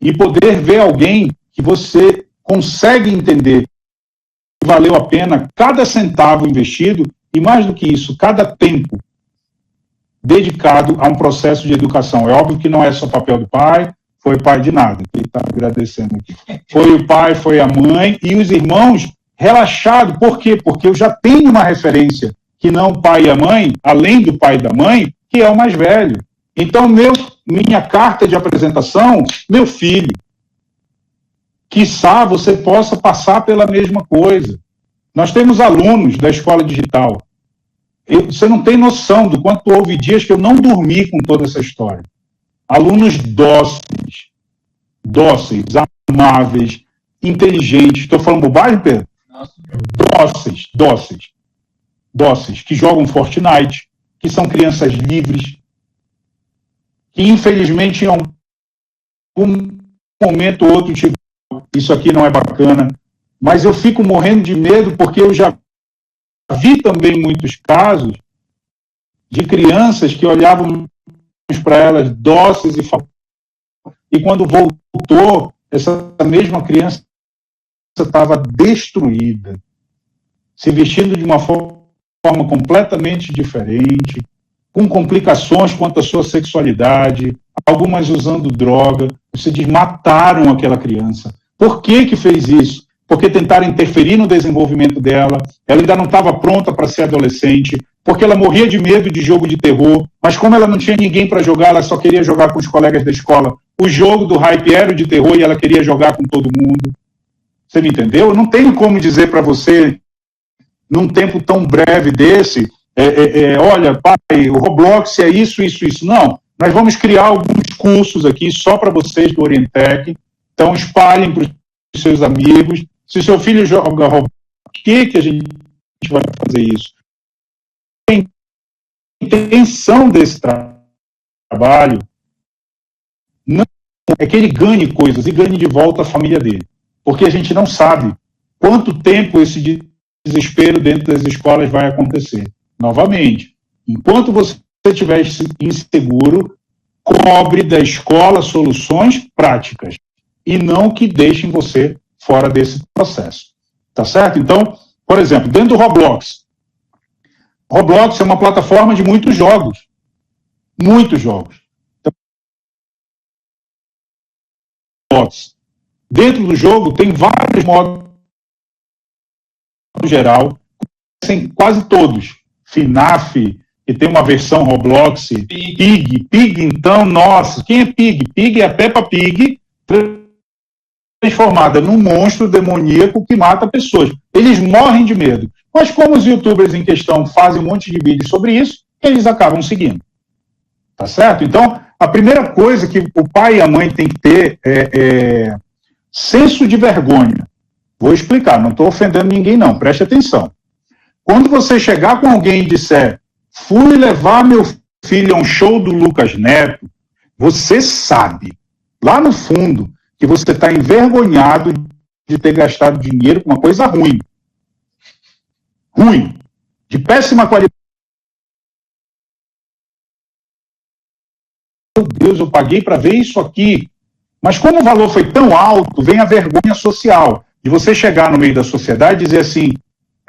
e poder ver alguém que você consegue entender que valeu a pena cada centavo investido e, mais do que isso, cada tempo dedicado a um processo de educação. É óbvio que não é só papel do pai, foi pai de nada, ele está agradecendo aqui. Foi o pai, foi a mãe e os irmãos relaxados. Por quê? Porque eu já tenho uma referência que não o pai e a mãe, além do pai e da mãe, que é o mais velho. Então, minha carta de apresentação, meu filho, quiçá você possa passar pela mesma coisa. Nós temos alunos da escola digital. Você não tem noção do quanto houve dias que eu não dormi com toda essa história. Alunos dóceis, amáveis, inteligentes. Estou falando bobagem, Pedro? dóceis, que jogam Fortnite, que são crianças livres, que infelizmente em algum momento ou outro isso aqui não é bacana, mas eu fico morrendo de medo porque eu já vi também muitos casos de crianças que olhavam para elas dóceis e quando voltou, essa mesma criança estava destruída, se vestindo de uma forma completamente diferente, com complicações quanto à sua sexualidade, algumas usando droga. Você diz, mataram aquela criança. Por que fez isso? Porque tentaram interferir no desenvolvimento dela, ela ainda não estava pronta para ser adolescente, porque ela morria de medo de jogo de terror, mas como ela não tinha ninguém para jogar, ela só queria jogar com os colegas da escola. O jogo do hype era o de terror e ela queria jogar com todo mundo. Você me entendeu? Eu não tenho como dizer para você, num tempo tão breve desse, olha, pai, o Roblox é isso, isso, isso. Não, nós vamos criar alguns cursos aqui só para vocês do Orientec, então espalhem para os seus amigos. Se seu filho joga Roblox, por que a gente vai fazer isso? A intenção desse trabalho não é que ele ganhe coisas e ganhe de volta a família dele, porque a gente não sabe quanto tempo esse desespero dentro das escolas vai acontecer. Novamente, enquanto você estiver inseguro, cobre da escola soluções práticas e não que deixem você fora desse processo. Tá certo? Então, por exemplo, dentro do Roblox é uma plataforma de muitos jogos. Muitos jogos. Então, dentro do jogo tem vários modos no geral, quase todos. FNAF, que tem uma versão Roblox, Pig, então, nossa, quem é Pig? Pig é a Peppa Pig transformada num monstro demoníaco que mata pessoas. Eles morrem de medo. Mas como os youtubers em questão fazem um monte de vídeos sobre isso, eles acabam seguindo. Tá certo? Então, a primeira coisa que o pai e a mãe têm que ter é senso de vergonha. Vou explicar, não estou ofendendo ninguém não, preste atenção. Quando você chegar com alguém e disser, fui levar meu filho a um show do Lucas Neto, você sabe, lá no fundo, que você está envergonhado de ter gastado dinheiro com uma coisa ruim. Ruim. De péssima qualidade. Meu Deus, eu paguei para ver isso aqui. Mas como o valor foi tão alto, vem a vergonha social. De você chegar no meio da sociedade e dizer assim,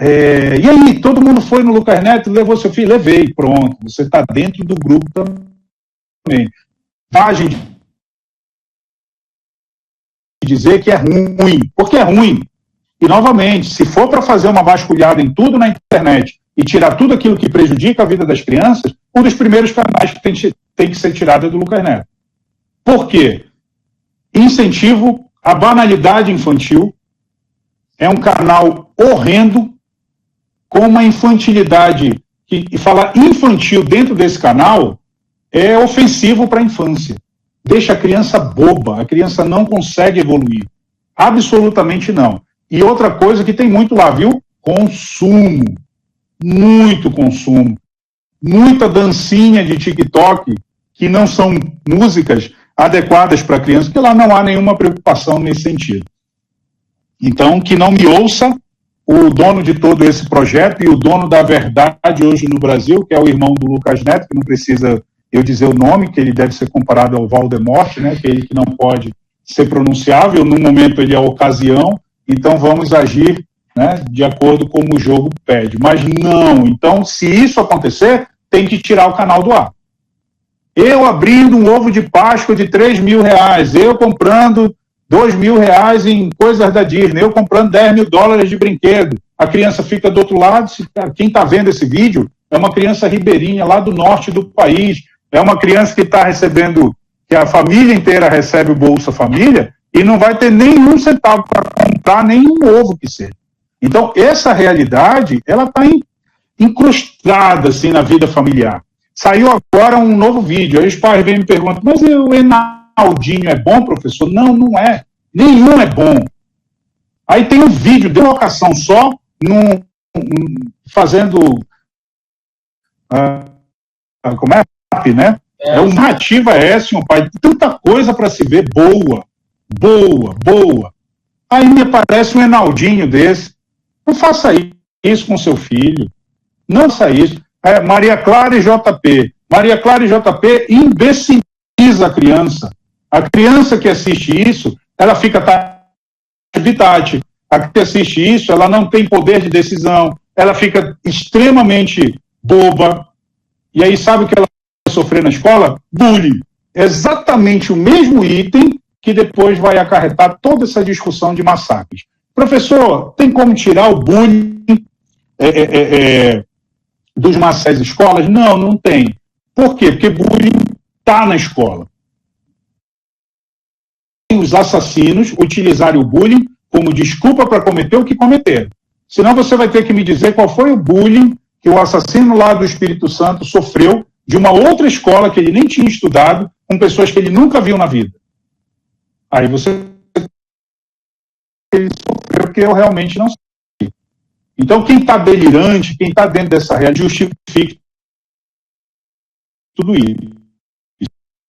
e aí, todo mundo foi no Lucas Neto, levou seu filho? Levei, pronto. Você está dentro do grupo também. Tá, gente? Dizer que é ruim. Porque é ruim. E, novamente, se for para fazer uma vasculhada em tudo na internet e tirar tudo aquilo que prejudica a vida das crianças, um dos primeiros canais que tem que ser tirado é do Lucas Neto. Por quê? Incentivo à banalidade infantil. É um canal horrendo, com uma infantilidade, e falar infantil dentro desse canal é ofensivo para a infância. Deixa a criança boba, a criança não consegue evoluir. Absolutamente não. E outra coisa que tem muito lá, viu? Consumo. Muito consumo. Muita dancinha de TikTok, que não são músicas adequadas para a criança, porque lá não há nenhuma preocupação nesse sentido. Então, que não me ouça o dono de todo esse projeto e o dono da verdade hoje no Brasil, que é o irmão do Lucas Neto, que não precisa eu dizer o nome, que ele deve ser comparado ao Voldemort, né, que é ele que não pode ser pronunciável, no momento ele é a ocasião, então vamos agir, né, de acordo com o jogo pede. Mas não, então se isso acontecer, tem que tirar o canal do ar. Eu abrindo um ovo de Páscoa de R$3.000, eu comprando R$2.000 em coisas da Disney, eu comprando $10.000 de brinquedo, a criança fica do outro lado, quem está vendo esse vídeo é uma criança ribeirinha lá do norte do país, é uma criança que está recebendo, que a família inteira recebe o Bolsa Família e não vai ter nenhum centavo para comprar nenhum ovo que seja. Então, essa realidade, ela está incrustada assim, na vida familiar. Saiu agora um novo vídeo, aí os pais vêm e me perguntam, mas o Enaldinho é bom, professor? Não, não é. Nenhum é bom. Aí tem um vídeo de locação só, fazendo... como é? Né? É uma narrativa essa, pai. Tanta coisa para se ver boa. Aí me aparece um Enaldinho desse. Não faça isso com seu filho. Não faça isso. Maria Clara e JP. Maria Clara e JP imbeciliza a criança. A criança que assiste isso, ela fica Tati. A que assiste isso, ela não tem poder de decisão. Ela fica extremamente boba. E aí sabe o que ela vai sofrer na escola? Bullying. Exatamente o mesmo item que depois vai acarretar toda essa discussão de massacres. Professor, tem como tirar o bullying dos massacres das escolas? Não, não tem. Por quê? Porque bullying está na escola. Os assassinos utilizarem o bullying como desculpa para cometer o que cometeram. Senão você vai ter que me dizer qual foi o bullying que o assassino lá do Espírito Santo sofreu de uma outra escola que ele nem tinha estudado, com pessoas que ele nunca viu na vida. Aí você... ele sofreu que eu realmente não sei. Então, quem está delirante, quem está dentro dessa realidade, justifica tudo isso.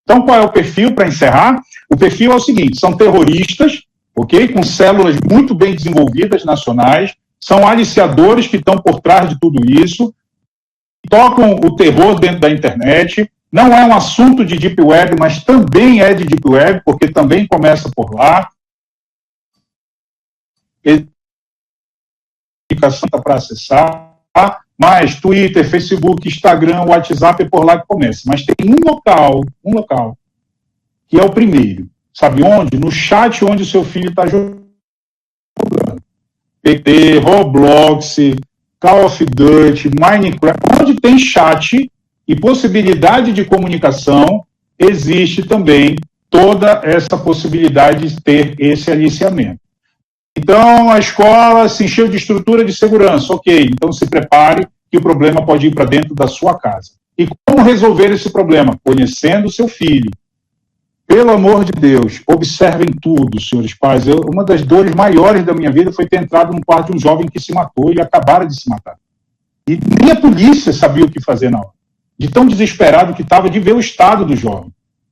Então, qual é o perfil, para encerrar? O perfil é o seguinte, são terroristas, ok? Com células muito bem desenvolvidas, nacionais, são aliciadores que estão por trás de tudo isso, tocam o terror dentro da internet, não é um assunto de Deep Web, mas também é de Deep Web, porque também começa por lá. Educação para acessar, mas Twitter, Facebook, Instagram, WhatsApp é por lá que começa. Mas tem um local, que é o primeiro. Sabe onde? No chat onde o seu filho está jogando. PT, Roblox, Call of Duty, Minecraft, onde tem chat e possibilidade de comunicação, existe também toda essa possibilidade de ter esse aliciamento. Então, a escola se encheu de estrutura de segurança, ok, então se prepare que o problema pode ir para dentro da sua casa. E como resolver esse problema? Conhecendo o seu filho. Pelo amor de Deus, observem tudo, senhores pais. Uma das dores maiores da minha vida foi ter entrado num quarto de um jovem que se matou e acabaram de se matar. E nem a polícia sabia o que fazer na hora. De tão desesperado que estava de ver o estado do jovem.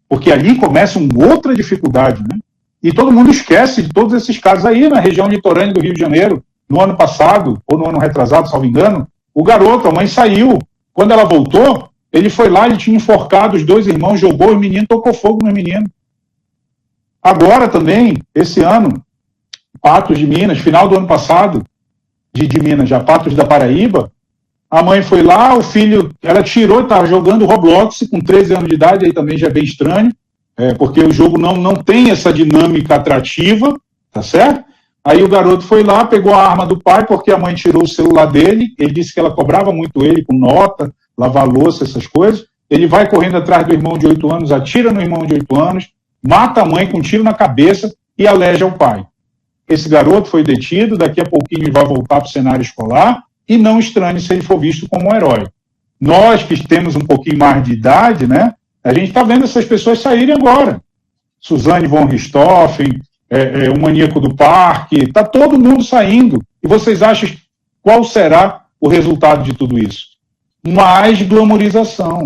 Porque ali começa uma outra dificuldade, né? E todo mundo esquece de todos esses casos aí na região litorânea do Rio de Janeiro, no ano passado, ou no ano retrasado, salvo engano, o garoto, a mãe saiu. Quando ela voltou, ele foi lá, ele tinha enforcado os dois irmãos, jogou os meninos, tocou fogo nos meninos. Agora também, esse ano, Patos de Minas, final do ano passado, de Minas, já Patos da Paraíba, a mãe foi lá, o filho, ela tirou, estava jogando Roblox com 13 anos de idade, aí também já é bem estranho, porque o jogo não tem essa dinâmica atrativa, tá certo? Aí o garoto foi lá, pegou a arma do pai, porque a mãe tirou o celular dele, ele disse que ela cobrava muito ele com nota, lavar louça, essas coisas, ele vai correndo atrás do irmão de 8 anos, atira no irmão de 8 anos, mata a mãe com um tiro na cabeça e aleja o pai. Esse garoto foi detido, daqui a pouquinho ele vai voltar para o cenário escolar, e não estranhe se ele for visto como um herói. Nós que temos um pouquinho mais de idade, né, a gente está vendo essas pessoas saírem agora. Suzane von Richthofen, o Maníaco do Parque, está todo mundo saindo. E vocês acham qual será o resultado de tudo isso? Mais glamorização.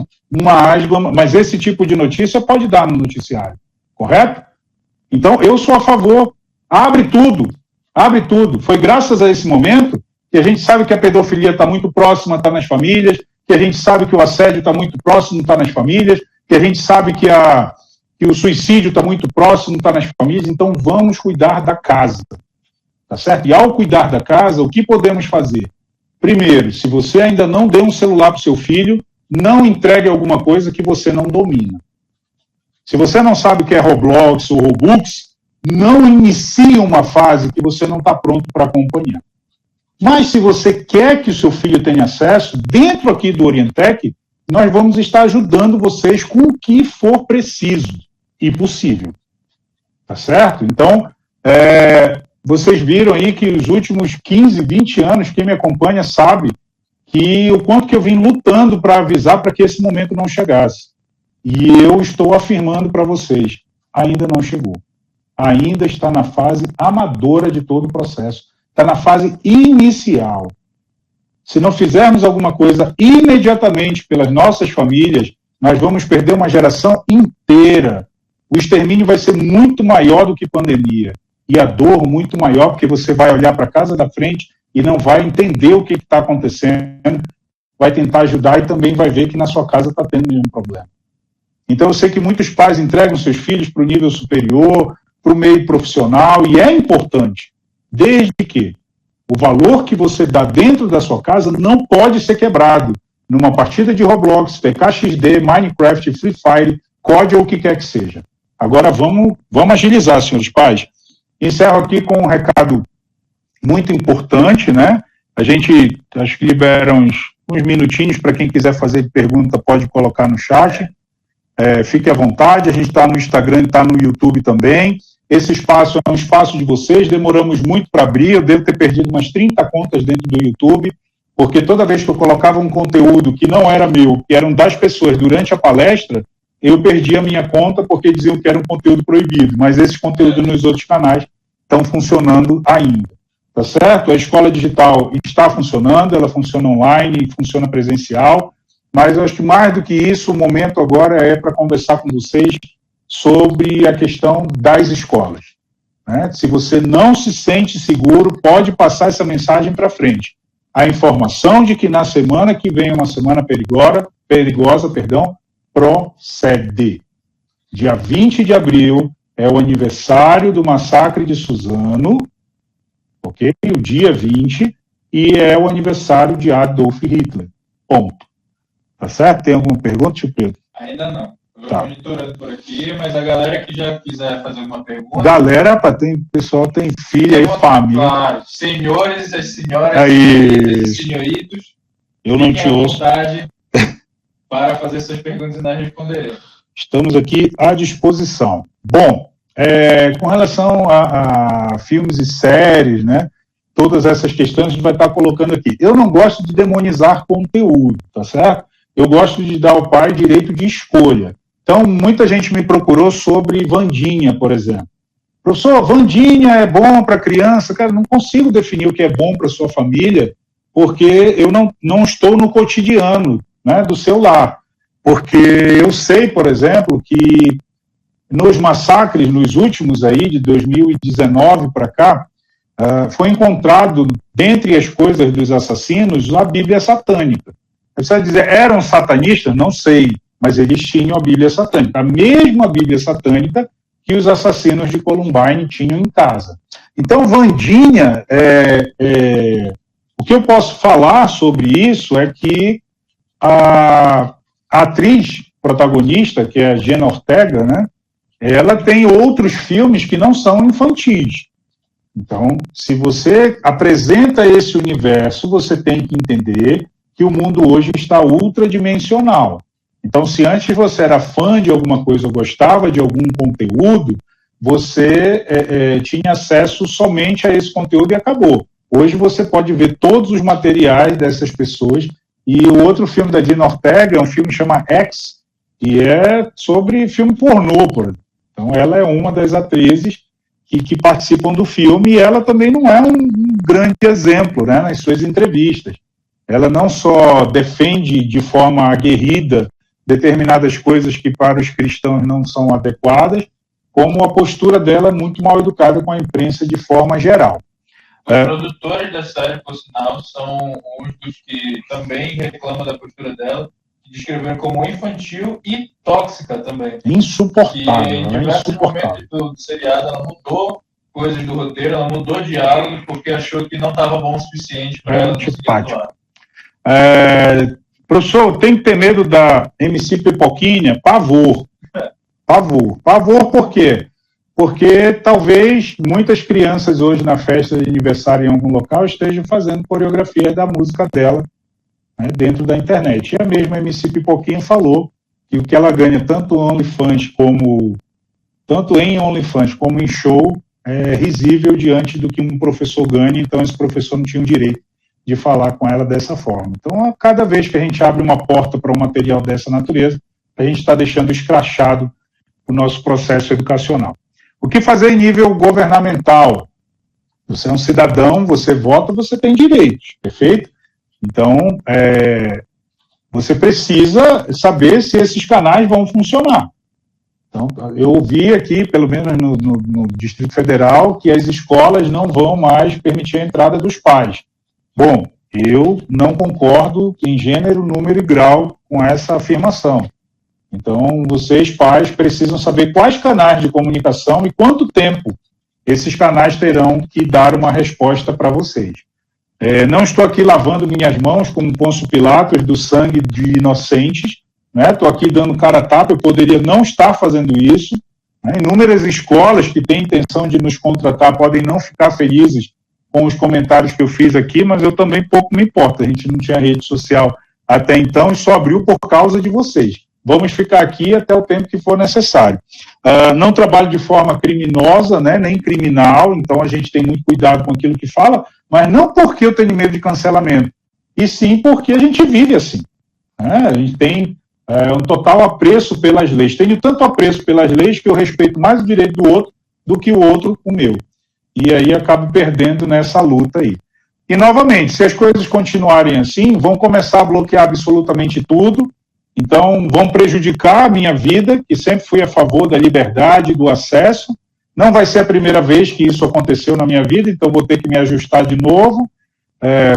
Mas esse tipo de notícia pode dar no noticiário, correto? Então, eu sou a favor. Abre tudo. Foi graças a esse momento que a gente sabe que a pedofilia está muito próxima, está nas famílias, que a gente sabe que o assédio está muito próximo, está nas famílias, que a gente sabe que o suicídio está muito próximo, está nas famílias. Então, vamos cuidar da casa, tá certo? E ao cuidar da casa, o que podemos fazer? Primeiro, se você ainda não deu um celular para o seu filho, não entregue alguma coisa que você não domina. Se você não sabe o que é Roblox ou Robux, não inicie uma fase que você não está pronto para acompanhar. Mas se você quer que o seu filho tenha acesso, dentro aqui do Orientec, nós vamos estar ajudando vocês com o que for preciso e possível. Tá certo? Então, vocês viram aí que os últimos 15, 20 anos, quem me acompanha sabe que o quanto que eu vim lutando para avisar para que esse momento não chegasse. E eu estou afirmando para vocês, ainda não chegou. ainda está na fase amadora de todo o processo, está na fase inicial. Se não fizermos alguma coisa imediatamente pelas nossas famílias, nós vamos perder uma geração inteira. O extermínio vai ser muito maior do que pandemia. E a dor muito maior, porque você vai olhar para a casa da frente e não vai entender o que está acontecendo, vai tentar ajudar e também vai ver que na sua casa está tendo nenhum problema. Então, eu sei que muitos pais entregam seus filhos para o nível superior, para o meio profissional, e é importante, desde que o valor que você dá dentro da sua casa não pode ser quebrado numa partida de Roblox, PKXD, Minecraft, Free Fire, COD ou o que quer que seja. Agora vamos agilizar, senhores pais. Encerro aqui com um recado muito importante, né? A gente, acho que libera uns minutinhos para quem quiser fazer pergunta, pode colocar no chat. Fique à vontade, a gente está no Instagram e está no YouTube também. Esse espaço é um espaço de vocês, demoramos muito para abrir, eu devo ter perdido umas 30 contas dentro do YouTube, porque toda vez que eu colocava um conteúdo que não era meu, que eram das pessoas durante a palestra, eu perdi a minha conta porque diziam que era um conteúdo proibido, mas esses conteúdos nos outros canais estão funcionando ainda, tá certo? A escola digital está funcionando, ela funciona online, funciona presencial, mas eu acho que mais do que isso, o momento agora é para conversar com vocês sobre a questão das escolas, né? Se você não se sente seguro, pode passar essa mensagem para frente. A informação de que na semana que vem, uma semana perigosa, procede. Dia 20 de abril é o aniversário do massacre de Suzano, ok? O dia 20, e é o aniversário de Adolf Hitler. Ponto. Tá certo? Tem alguma pergunta, tio Pedro? Ainda não. Eu estou monitorando por aqui, mas a galera que já quiser fazer alguma pergunta... Galera, pessoal tem filha e família. Claro, senhores, as senhoras, os senhoritos, eu não te ouço. Vontade para fazer suas perguntas e nós responderemos. Estamos aqui à disposição. Bom, com relação a filmes e séries, né, todas essas questões a gente vai estar colocando aqui. Eu não gosto de demonizar conteúdo, tá certo? Eu gosto de dar ao pai direito de escolha. Então, muita gente me procurou sobre Wandinha, por exemplo. Professor, Wandinha é bom para criança? Cara, não consigo definir o que é bom para sua família, porque eu não estou no cotidiano, né, do seu lar. Porque eu sei, por exemplo, que nos massacres, nos últimos aí, de 2019 para cá, foi encontrado, dentre as coisas dos assassinos, a Bíblia satânica. Você vai dizer, eram satanistas? Não sei, mas eles tinham a Bíblia satânica. A mesma Bíblia satânica que os assassinos de Columbine tinham em casa. Então, Wandinha, o que eu posso falar sobre isso é que a atriz protagonista, que é a Jenna Ortega, né, ela tem outros filmes que não são infantis. Então, se você apresenta esse universo, você tem que entender que o mundo hoje está ultradimensional. Então, se antes você era fã de alguma coisa ou gostava de algum conteúdo, você tinha acesso somente a esse conteúdo e acabou. Hoje você pode ver todos os materiais dessas pessoas. E o outro filme da Jenna Ortega é um filme que chama X, que é sobre filme pornô. Então, ela é uma das atrizes que participam do filme, e ela também não é um grande exemplo, né, nas suas entrevistas. Ela não só defende de forma aguerrida determinadas coisas que para os cristãos não são adequadas, como a postura dela é muito mal educada com a imprensa de forma geral. Os produtores da série, por sinal, são uns dos que também reclamam da postura dela, que descreveram como infantil e tóxica também. Insuportável. Que em diversos momentos do seriado ela mudou coisas do roteiro, ela mudou diálogo porque achou que não estava bom o suficiente para ela conseguir atuar. Professor, tem que ter medo da MC Pipoquinha? Pavor. Pavor por quê? Porque talvez muitas crianças hoje na festa de aniversário em algum local estejam fazendo coreografia da música dela, né, dentro da internet. E a mesma MC Pipoquinha falou que o que ela ganha tanto em OnlyFans como em show é risível diante do que um professor ganha, então esse professor não tinha o direito de falar com ela dessa forma. Então, a cada vez que a gente abre uma porta para um material dessa natureza, a gente está deixando escrachado o nosso processo educacional. O que fazer em nível governamental? Você é um cidadão, você vota, você tem direitos, perfeito? Então, você precisa saber se esses canais vão funcionar. Então, eu ouvi aqui, pelo menos no Distrito Federal, que as escolas não vão mais permitir a entrada dos pais. Bom, eu não concordo em gênero, número e grau com essa afirmação. Então, vocês, pais, precisam saber quais canais de comunicação e quanto tempo esses canais terão que dar uma resposta para vocês. Não estou aqui lavando minhas mãos como Pôncio Pilatos do sangue de inocentes, né? Estou aqui dando cara a tapa, eu poderia não estar fazendo isso. Né? Inúmeras escolas que têm intenção de nos contratar podem não ficar felizes com os comentários que eu fiz aqui, mas eu também pouco me importo. A gente não tinha rede social até então e só abriu por causa de vocês. Vamos ficar aqui até o tempo que for necessário. Não trabalho de forma criminosa, né, nem criminal, então a gente tem muito cuidado com aquilo que fala, mas não porque eu tenho medo de cancelamento, e sim porque a gente vive assim. Né? A gente tem um total apreço pelas leis. Tenho tanto apreço pelas leis que eu respeito mais o direito do outro do que o outro o meu. E aí acabo perdendo nessa luta aí. E, novamente, se as coisas continuarem assim, vão começar a bloquear absolutamente tudo, então vão prejudicar a minha vida, que sempre fui a favor da liberdade, do acesso. Não vai ser a primeira vez que isso aconteceu na minha vida, então vou ter que me ajustar de novo.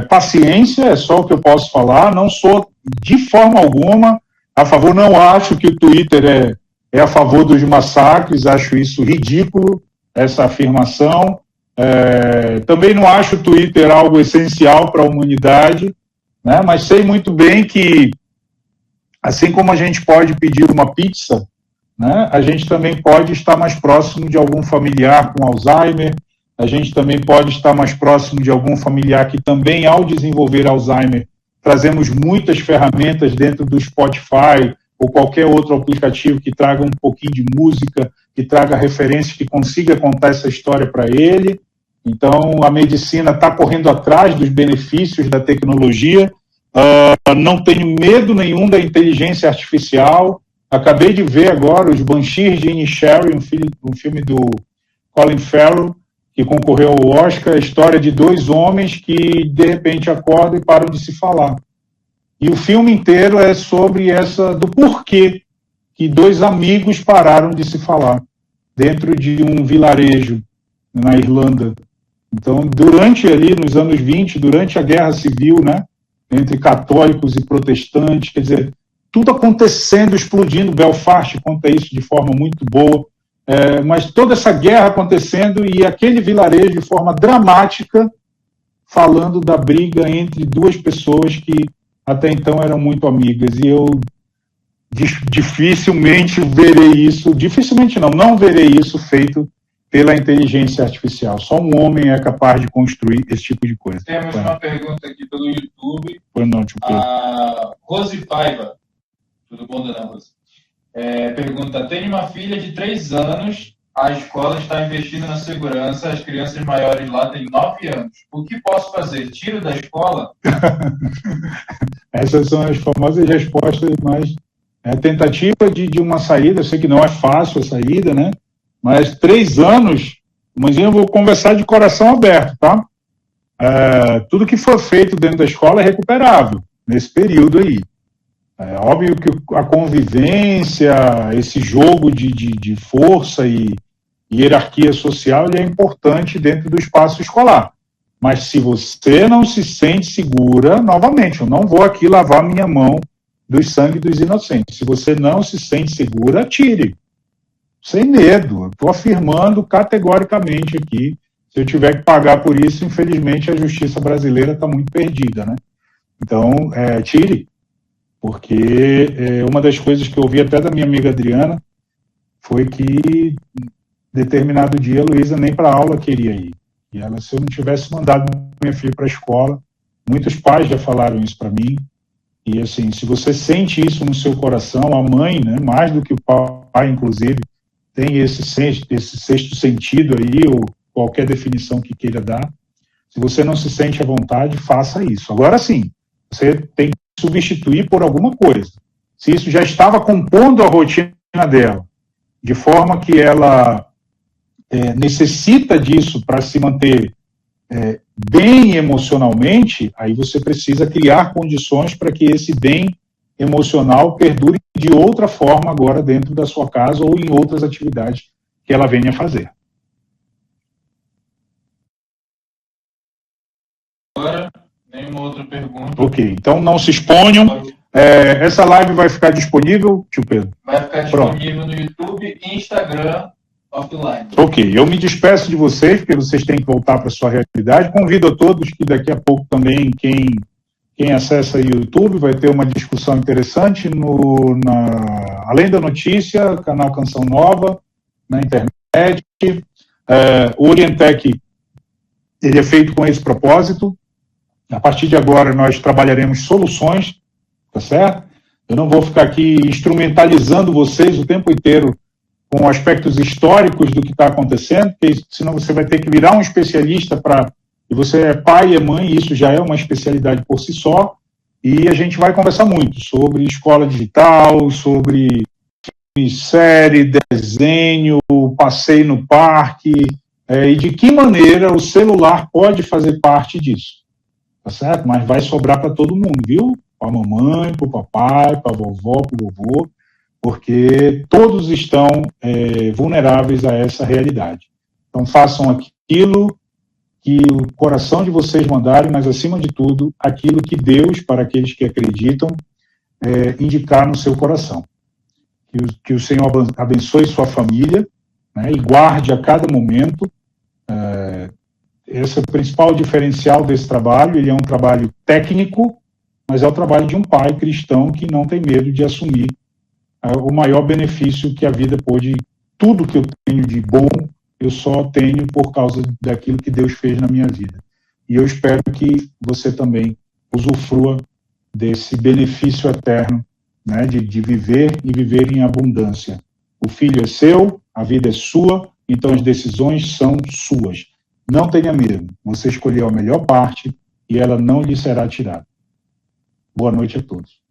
Paciência, é só o que eu posso falar. Não sou, de forma alguma, a favor, não acho que o Twitter é a favor dos massacres, acho isso ridículo, essa afirmação. Também não acho o Twitter algo essencial para a humanidade, né? Mas sei muito bem que, assim como a gente pode pedir uma pizza, né, a gente também pode estar mais próximo de algum familiar com Alzheimer, a gente também pode estar mais próximo de algum familiar que também, ao desenvolver Alzheimer, trazemos muitas ferramentas dentro do Spotify ou qualquer outro aplicativo que traga um pouquinho de música, que traga referências, que consiga contar essa história para ele. Então, a medicina está correndo atrás dos benefícios da tecnologia. Não tenho medo nenhum da inteligência artificial. Acabei de ver agora os Banshees de Inisherin, um filme do Colin Farrell, que concorreu ao Oscar, a história de dois homens que, de repente, acordam e param de se falar. E o filme inteiro é sobre do porquê que dois amigos pararam de se falar dentro de um vilarejo na Irlanda. Então, durante ali, nos anos 20, durante a Guerra Civil, né, entre católicos e protestantes, quer dizer, tudo acontecendo, explodindo. Belfast conta isso de forma muito boa, mas toda essa guerra acontecendo e aquele vilarejo de forma dramática, falando da briga entre duas pessoas que até então eram muito amigas. E eu dificilmente verei isso, não verei isso feito pela inteligência artificial. Só um homem é capaz de construir esse tipo de coisa. Temos uma pergunta aqui pelo YouTube. A Rose Paiva. Tudo bom, dona Rose? Pergunta: tenho uma filha de 3 anos, a escola está investindo na segurança, as crianças maiores lá têm 9 anos. O que posso fazer? Tiro da escola? Essas são as famosas respostas, mas tentativa de uma saída. Eu sei que não é fácil a saída, né? Mas 3 anos, mas eu vou conversar de coração aberto, tá? Tudo que for feito dentro da escola é recuperável nesse período aí. É óbvio que a convivência, esse jogo de força e hierarquia social, ele é importante dentro do espaço escolar. Mas se você não se sente segura, novamente, eu não vou aqui lavar minha mão do sangue dos inocentes. Se você não se sente segura, tire. Sem medo. Estou afirmando categoricamente aqui. Se eu tiver que pagar por isso, infelizmente, a justiça brasileira está muito perdida, né? Então, tire. Porque uma das coisas que eu ouvi até da minha amiga Adriana foi que, determinado dia, a Luísa nem para a aula queria ir. E ela, se eu não tivesse mandado minha filha para a escola, muitos pais já falaram isso para mim. E, assim, se você sente isso no seu coração, a mãe, né, mais do que o pai, inclusive, tem esse sexto sentido aí, ou qualquer definição que queira dar. Se você não se sente à vontade, faça isso. Agora sim, você tem que substituir por alguma coisa. Se isso já estava compondo a rotina dela, de forma que ela necessita disso para se manter bem emocionalmente, aí você precisa criar condições para que esse bem emocional perdure de outra forma agora dentro da sua casa ou em outras atividades que ela venha fazer. Agora, nenhuma outra pergunta. Ok, então não se exponham. Essa live vai ficar disponível, tio Pedro? Vai ficar disponível no YouTube e Instagram offline. Ok, eu me despeço de vocês, porque vocês têm que voltar para a sua realidade. Convido a todos que daqui a pouco também, quem acessa o YouTube, vai ter uma discussão interessante além da notícia, canal Canção Nova, na internet. O Orientec, ele é feito com esse propósito. A partir de agora, nós trabalharemos soluções, tá certo? Eu não vou ficar aqui instrumentalizando vocês o tempo inteiro com aspectos históricos do que está acontecendo, porque senão você vai ter que virar um especialista e você é pai e é mãe, e isso já é uma especialidade por si só, e a gente vai conversar muito sobre escola digital, sobre série, desenho, passeio no parque, e de que maneira o celular pode fazer parte disso, tá certo? Mas vai sobrar para todo mundo, viu? Para a mamãe, para o papai, para a vovó, para o vovô, porque todos estão vulneráveis a essa realidade. Então, façam aquilo que o coração de vocês mandarem, mas, acima de tudo, aquilo que Deus, para aqueles que acreditam, indicar no seu coração. Que o Senhor abençoe sua família, né, e guarde a cada momento. Esse é o principal diferencial desse trabalho. Ele é um trabalho técnico, mas é o trabalho de um pai cristão que não tem medo de assumir o maior benefício que a vida pôde. Tudo que eu tenho de bom, eu só tenho por causa daquilo que Deus fez na minha vida. E eu espero que você também usufrua desse benefício eterno, né, de viver e viver em abundância. O filho é seu, a vida é sua, então as decisões são suas. Não tenha medo, você escolheu a melhor parte e ela não lhe será tirada. Boa noite a todos.